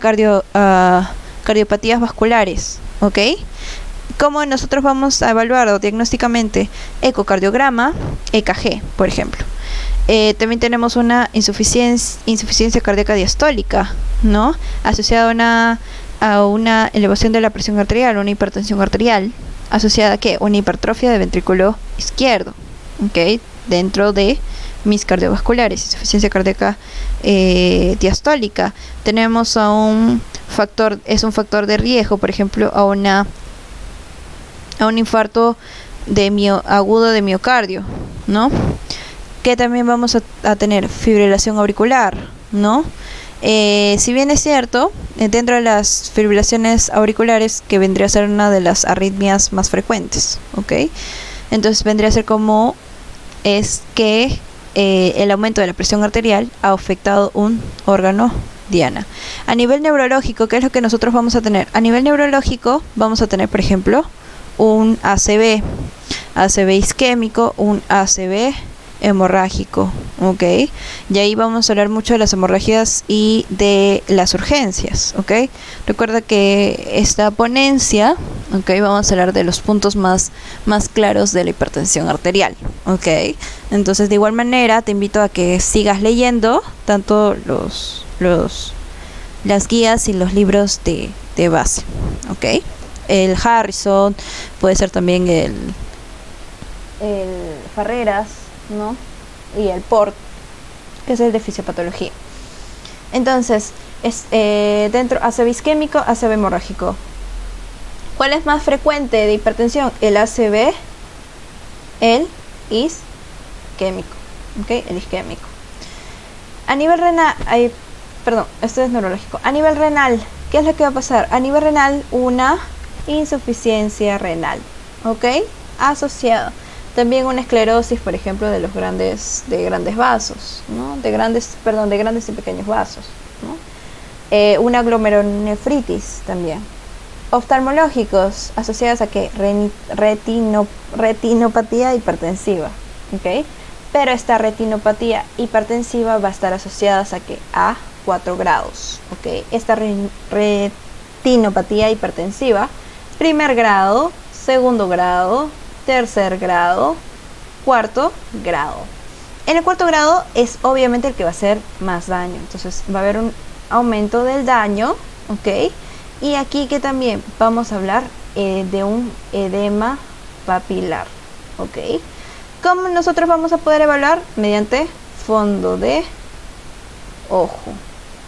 cardiopatías vasculares, ¿ok? ¿Cómo nosotros vamos a evaluar diagnósticamente? Ecocardiograma, EKG, por ejemplo. También tenemos una insuficiencia cardíaca diastólica, ¿no? Asociada a una elevación de la presión arterial, una hipertensión arterial. ¿Asociada a qué? Una hipertrofia del ventrículo izquierdo, ¿ok? Dentro de mis cardiovasculares, insuficiencia cardíaca diastólica. Tenemos a un factor de riesgo, por ejemplo, a un infarto agudo de miocardio, ¿no? Que también vamos a tener fibrilación auricular, ¿no? Si bien es cierto, dentro de las fibrilaciones auriculares, que vendría a ser una de las arritmias más frecuentes, ¿ok? Entonces vendría a ser como es que el aumento de la presión arterial ha afectado un órgano diana. A nivel neurológico, ¿qué es lo que nosotros vamos a tener? A nivel neurológico vamos a tener, por ejemplo, un ACV isquémico, un ACV hemorrágico, ¿ok? Y ahí vamos a hablar mucho de las hemorragias y de las urgencias, ¿ok? Recuerda que esta ponencia, ¿ok? Vamos a hablar de los puntos más claros de la hipertensión arterial, ¿ok? Entonces, de igual manera, te invito a que sigas leyendo tanto las guías y los libros de base, ¿ok? El Harrison, puede ser también el Ferreras, ¿no? Y el PORT, que es el de fisiopatología. Entonces, dentro ACV isquémico, ACV hemorrágico. ¿Cuál es más frecuente de hipertensión? El ACV, el isquémico, ¿ok? El isquémico. A nivel renal, esto es neurológico. A nivel renal, ¿qué es lo que va a pasar? A nivel renal, una insuficiencia renal, ¿ok? Asociado. También una esclerosis, por ejemplo, de grandes vasos, ¿no? De grandes y pequeños vasos, ¿no? Una glomerulonefritis también. Oftalmológicos, asociadas a ¿qué? Retinopatía hipertensiva, ¿ok? Pero esta retinopatía hipertensiva va a estar asociada a ¿qué? A 4 grados, ¿ok? Esta retinopatía hipertensiva, primer grado, segundo grado, tercer grado, cuarto grado. En el cuarto grado es obviamente el que va a hacer más daño, entonces va a haber un aumento del daño, ¿ok? Y aquí que también vamos a hablar de un edema papilar, ¿ok? ¿Cómo nosotros vamos a poder evaluar? Mediante fondo de ojo,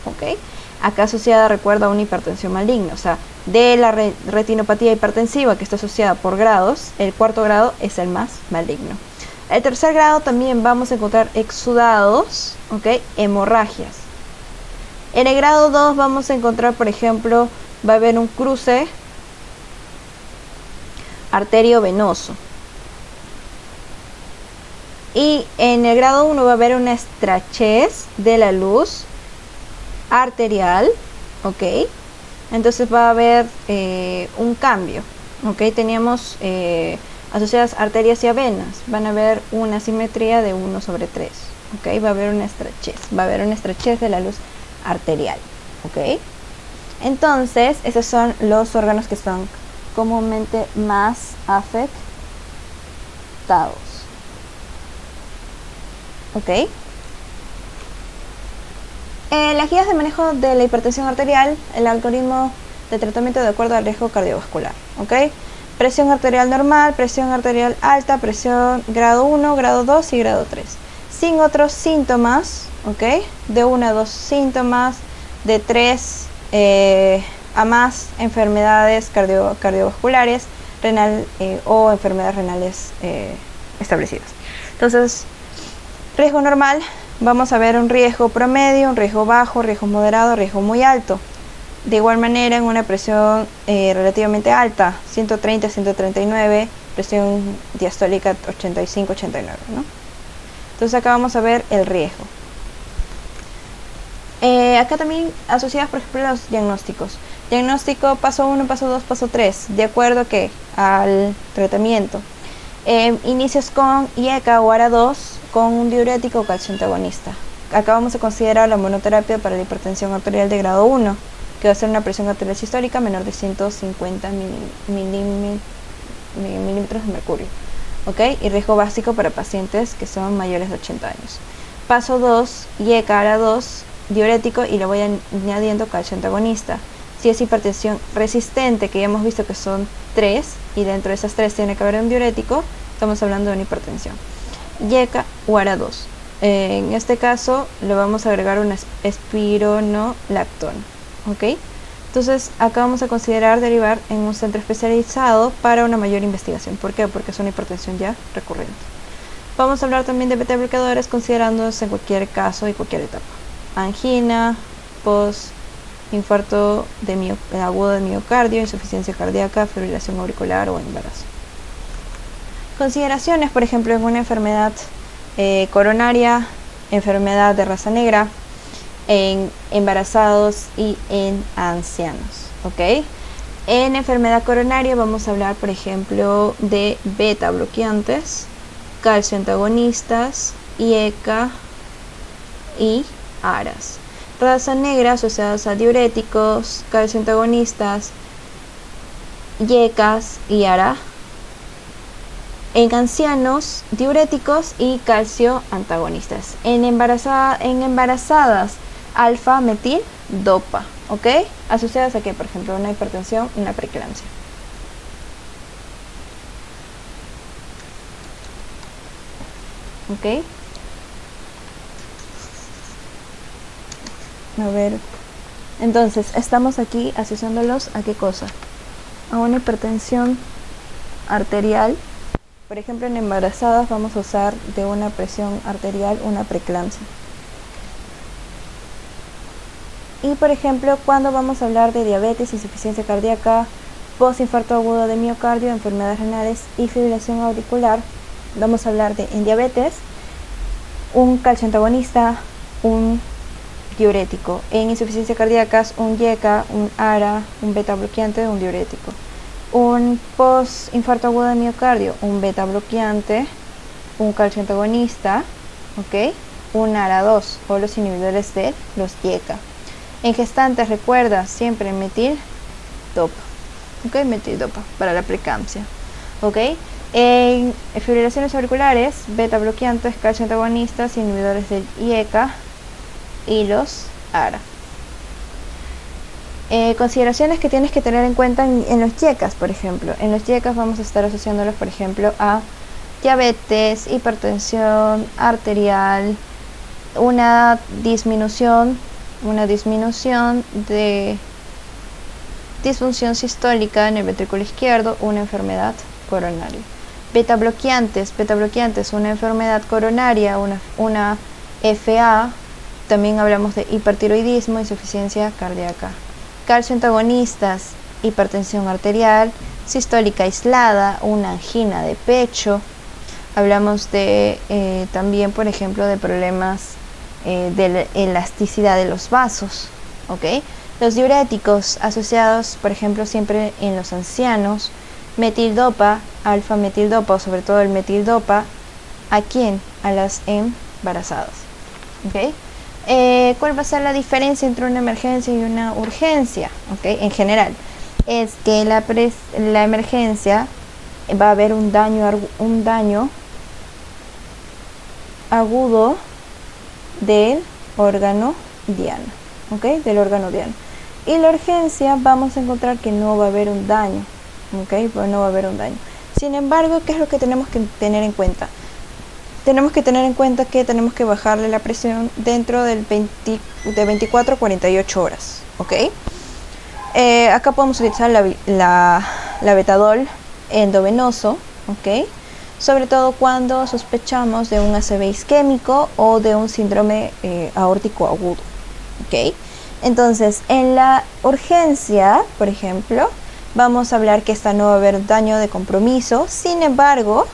¿ok? Acá asociada, recuerda, a una hipertensión maligna, o sea, de la retinopatía hipertensiva que está asociada por grados, el cuarto grado es el más maligno. El tercer grado también vamos a encontrar exudados, ¿ok? Hemorragias. En el grado 2 vamos a encontrar, por ejemplo, va a haber un cruce arteriovenoso. Y en el grado 1 va a haber una estrechez de la luz arterial, ¿ok? Entonces va a haber un cambio, ¿ok? Teníamos asociadas arterias y venas, van a haber una simetría de 1/3, ¿ok? Va a haber una estrechez de la luz arterial, ¿ok? Entonces, esos son los órganos que están comúnmente más afectados, ¿ok? Las guías de manejo de la hipertensión arterial, el algoritmo de tratamiento de acuerdo al riesgo cardiovascular, ¿ok? Presión arterial normal, presión arterial alta, presión grado 1, grado 2 y grado 3. Sin otros síntomas, ¿ok? De 1 a 2 síntomas, de 3 a más enfermedades cardiovasculares, renal o enfermedades renales establecidas. Entonces, riesgo normal, vamos a ver un riesgo promedio, un riesgo bajo, riesgo moderado, riesgo muy alto. De igual manera, en una presión relativamente alta, 130, 139, presión diastólica 85, 89, ¿no? Entonces acá vamos a ver el riesgo. Acá también asociadas, por ejemplo, los diagnósticos. Diagnóstico paso 1, paso 2, paso 3, de acuerdo al tratamiento. Inicios con IECA o ARA2 con un diurético o calcio antagonista. Acá vamos a considerar la monoterapia para la hipertensión arterial de grado 1, que va a ser una presión arterial sistólica menor de 150 milímetros de mercurio, ¿ok? Y riesgo básico para pacientes que son mayores de 80 años. Paso 2, IECA ARA2, diurético, y le voy añadiendo calcio antagonista. Si es hipertensión resistente, que ya hemos visto que son 3, y dentro de esas 3 tiene que haber un diurético, estamos hablando de una hipertensión. IECA o ARA2. En este caso le vamos a agregar una espironolactona, ¿ok? Entonces acá vamos a considerar derivar en un centro especializado para una mayor investigación. ¿Por qué? Porque es una hipertensión ya recurrente. Vamos a hablar también de beta bloqueadores, considerándose en cualquier caso y cualquier etapa. Angina, infarto agudo de miocardio, insuficiencia cardíaca, fibrilación auricular o embarazo. Consideraciones, por ejemplo, en una enfermedad coronaria, enfermedad de raza negra, en embarazados y en ancianos, ¿ok? En enfermedad coronaria vamos a hablar, por ejemplo, de beta bloqueantes, calcio antagonistas, IECA y ARAS. Raza negra asociadas a diuréticos, calcio antagonistas, IECAS y ARA. En ancianos, diuréticos y calcio antagonistas. En embarazadas, alfa metil dopa, ¿ok? Asociadas a qué, por ejemplo, una hipertensión y una preeclampsia. ¿Ok? A ver, entonces estamos aquí asociándolos a qué cosa, a una hipertensión arterial. Por ejemplo, en embarazadas vamos a usar de una presión arterial una preeclampsia. Y por ejemplo, cuando vamos a hablar de diabetes, insuficiencia cardíaca, postinfarto agudo de miocardio, enfermedades renales y fibrilación auricular, vamos a hablar de en diabetes un calcio antagonista, un diurético. En insuficiencia cardíaca, un IECA, un ARA, un beta bloqueante, un diurético. Un postinfarto agudo de miocardio, un beta bloqueante, un calcio antagonista, ¿ok? Un ARA2 o los inhibidores de los IECA. En gestantes, recuerda siempre metil dopa, ¿ok? Metil dopa para la preeclampsia, ¿ok? En fibrilaciones auriculares, beta bloqueantes, calcio antagonistas, inhibidores del IECA y los ARA. Consideraciones que tienes que tener en cuenta en los IECAS, por ejemplo. En los IECAS vamos a estar asociándolos, por ejemplo, a diabetes, hipertensión arterial, una disminución de disfunción sistólica en el ventrículo izquierdo, una enfermedad coronaria. Beta bloqueantes, una enfermedad coronaria, una FA, también hablamos de hipertiroidismo, insuficiencia cardíaca. Calcio antagonistas, hipertensión arterial, sistólica aislada, una angina de pecho. Hablamos de también, por ejemplo, de problemas de la elasticidad de los vasos, ¿ok? Los diuréticos asociados, por ejemplo, siempre en los ancianos, metildopa, alfa metildopa o sobre todo el metildopa, ¿a quién? A las embarazadas, ¿ok? ¿Cuál va a ser la diferencia entre una emergencia y una urgencia? ¿Okay? En general, es que la emergencia va a haber un daño agudo del órgano diana, ¿okay? Del órgano diana. Y la urgencia vamos a encontrar que no va a haber un daño, ¿okay? Pues no va a haber un daño. Sin embargo, ¿qué es lo que tenemos que tener en cuenta? Tenemos que tener en cuenta que tenemos que bajarle la presión dentro de 24 a 48 horas, ¿ok? Acá podemos utilizar la betadol endovenoso, ¿ok? Sobre todo cuando sospechamos de un ACV isquémico o de un síndrome aórtico agudo, ¿ok? Entonces, en la urgencia, por ejemplo, vamos a hablar que esta no va a haber daño de compromiso. Sin embargo,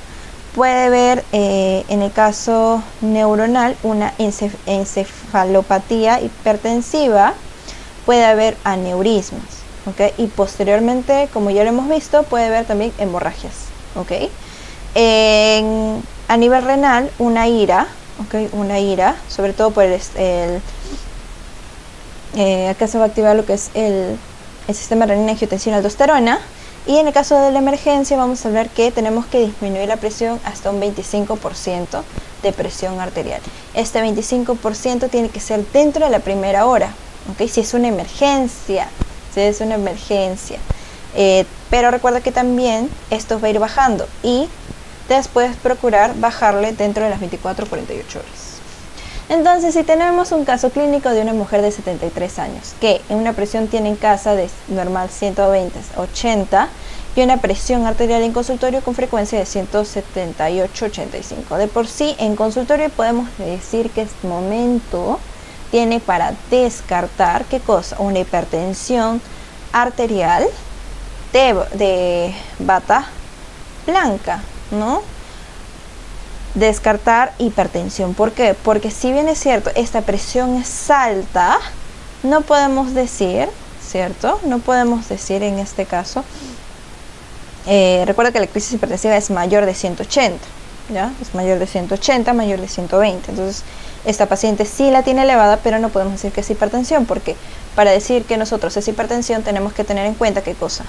puede haber, en el caso neuronal, una encefalopatía hipertensiva, puede haber aneurismas, ¿okay? Y posteriormente, como ya lo hemos visto, puede haber también hemorragias, ¿okay? A nivel renal, una ira, ¿okay? Una ira, sobre todo por acá se va a activar lo que es el sistema renina, angiotensina, aldosterona. Y en el caso de la emergencia vamos a ver que tenemos que disminuir la presión hasta un 25% de presión arterial. Este 25% tiene que ser dentro de la primera hora, ¿okay? Si es una emergencia, pero recuerda que también esto va a ir bajando y después procurar bajarle dentro de las 24 o 48 horas. Entonces, si tenemos un caso clínico de una mujer de 73 años que en una presión tiene en casa de normal 120 a 80 y una presión arterial en consultorio con frecuencia de 178-85. De por sí, en consultorio podemos decir que es momento tiene para descartar, ¿qué cosa? Una hipertensión arterial de bata blanca, ¿no? Descartar hipertensión. ¿Por qué? Porque si bien es cierto, esta presión es alta, no podemos decir, ¿cierto? No podemos decir en este caso, recuerda que la crisis hipertensiva es mayor de 180, ¿ya? Es mayor de 180, mayor de 120. Entonces, esta paciente sí la tiene elevada, pero no podemos decir que es hipertensión, porque para decir que nosotros es hipertensión tenemos que tener en cuenta, ¿qué cosa?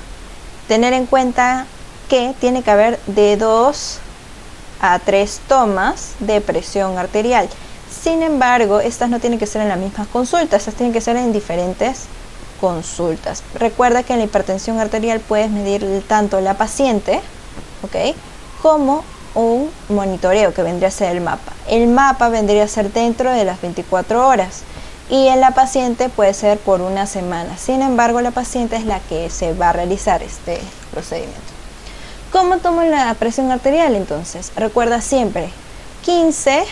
Tener en cuenta que tiene que haber de 2 a 3 tomas de presión arterial. Sin embargo, estas no tienen que ser en la misma consulta, estas tienen que ser en diferentes consultas. Recuerda que en la hipertensión arterial puedes medir tanto la paciente, ¿ok?, como un monitoreo que vendría a ser el mapa. El mapa vendría a ser dentro de las 24 horas y en la paciente puede ser por una semana. Sin embargo, la paciente es la que se va a realizar este procedimiento. ¿Cómo tomo la presión arterial entonces? Recuerda siempre 15,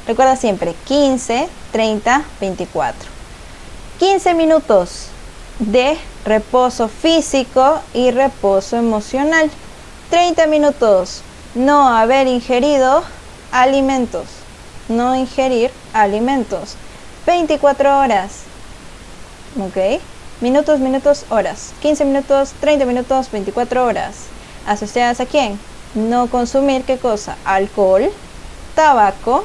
recuerda siempre 15, 30, 24. 15 minutos de reposo físico y reposo emocional. 30 minutos no haber ingerido alimentos, no ingerir alimentos. 24 horas, ¿ok? Minutos, horas. 15 minutos, 30 minutos, 24 horas. ¿Asociadas a quién? No consumir, ¿qué cosa? Alcohol, tabaco,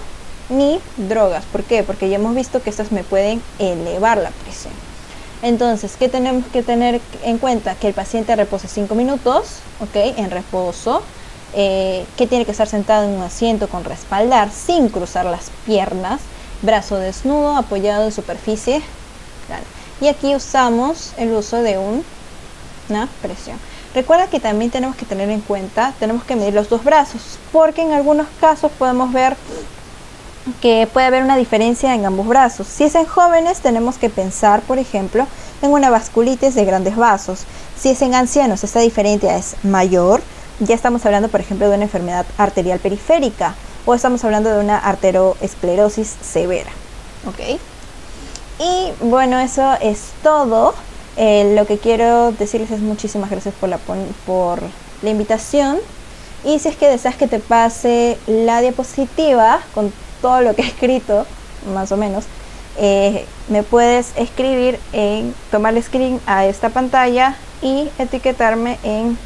ni drogas. ¿Por qué? Porque ya hemos visto que estas me pueden elevar la presión. Entonces, ¿qué tenemos que tener en cuenta? Que el paciente repose 5 minutos, ¿ok? En reposo. Que tiene que estar sentado en un asiento con respaldar, sin cruzar las piernas. Brazo desnudo, apoyado en superficie plana. Y aquí usamos el uso de una presión. Recuerda que también tenemos que tener en cuenta, tenemos que medir los dos brazos, porque en algunos casos podemos ver que puede haber una diferencia en ambos brazos. Si es en jóvenes, tenemos que pensar, por ejemplo, en una vasculitis de grandes vasos. Si es en ancianos, esta diferencia es mayor. Ya estamos hablando, por ejemplo, de una enfermedad arterial periférica o estamos hablando de una arteriosclerosis severa. ¿Ok? Y bueno, eso es todo. Lo que quiero decirles es muchísimas gracias por la invitación. Y si es que deseas que te pase la diapositiva con todo lo que he escrito, más o menos, me puedes escribir tomarle screen a esta pantalla y etiquetarme en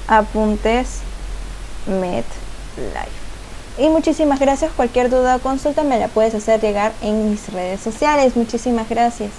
Apuntes MedLife. Y muchísimas gracias. Cualquier duda o consulta me la puedes hacer llegar en mis redes sociales. Muchísimas gracias.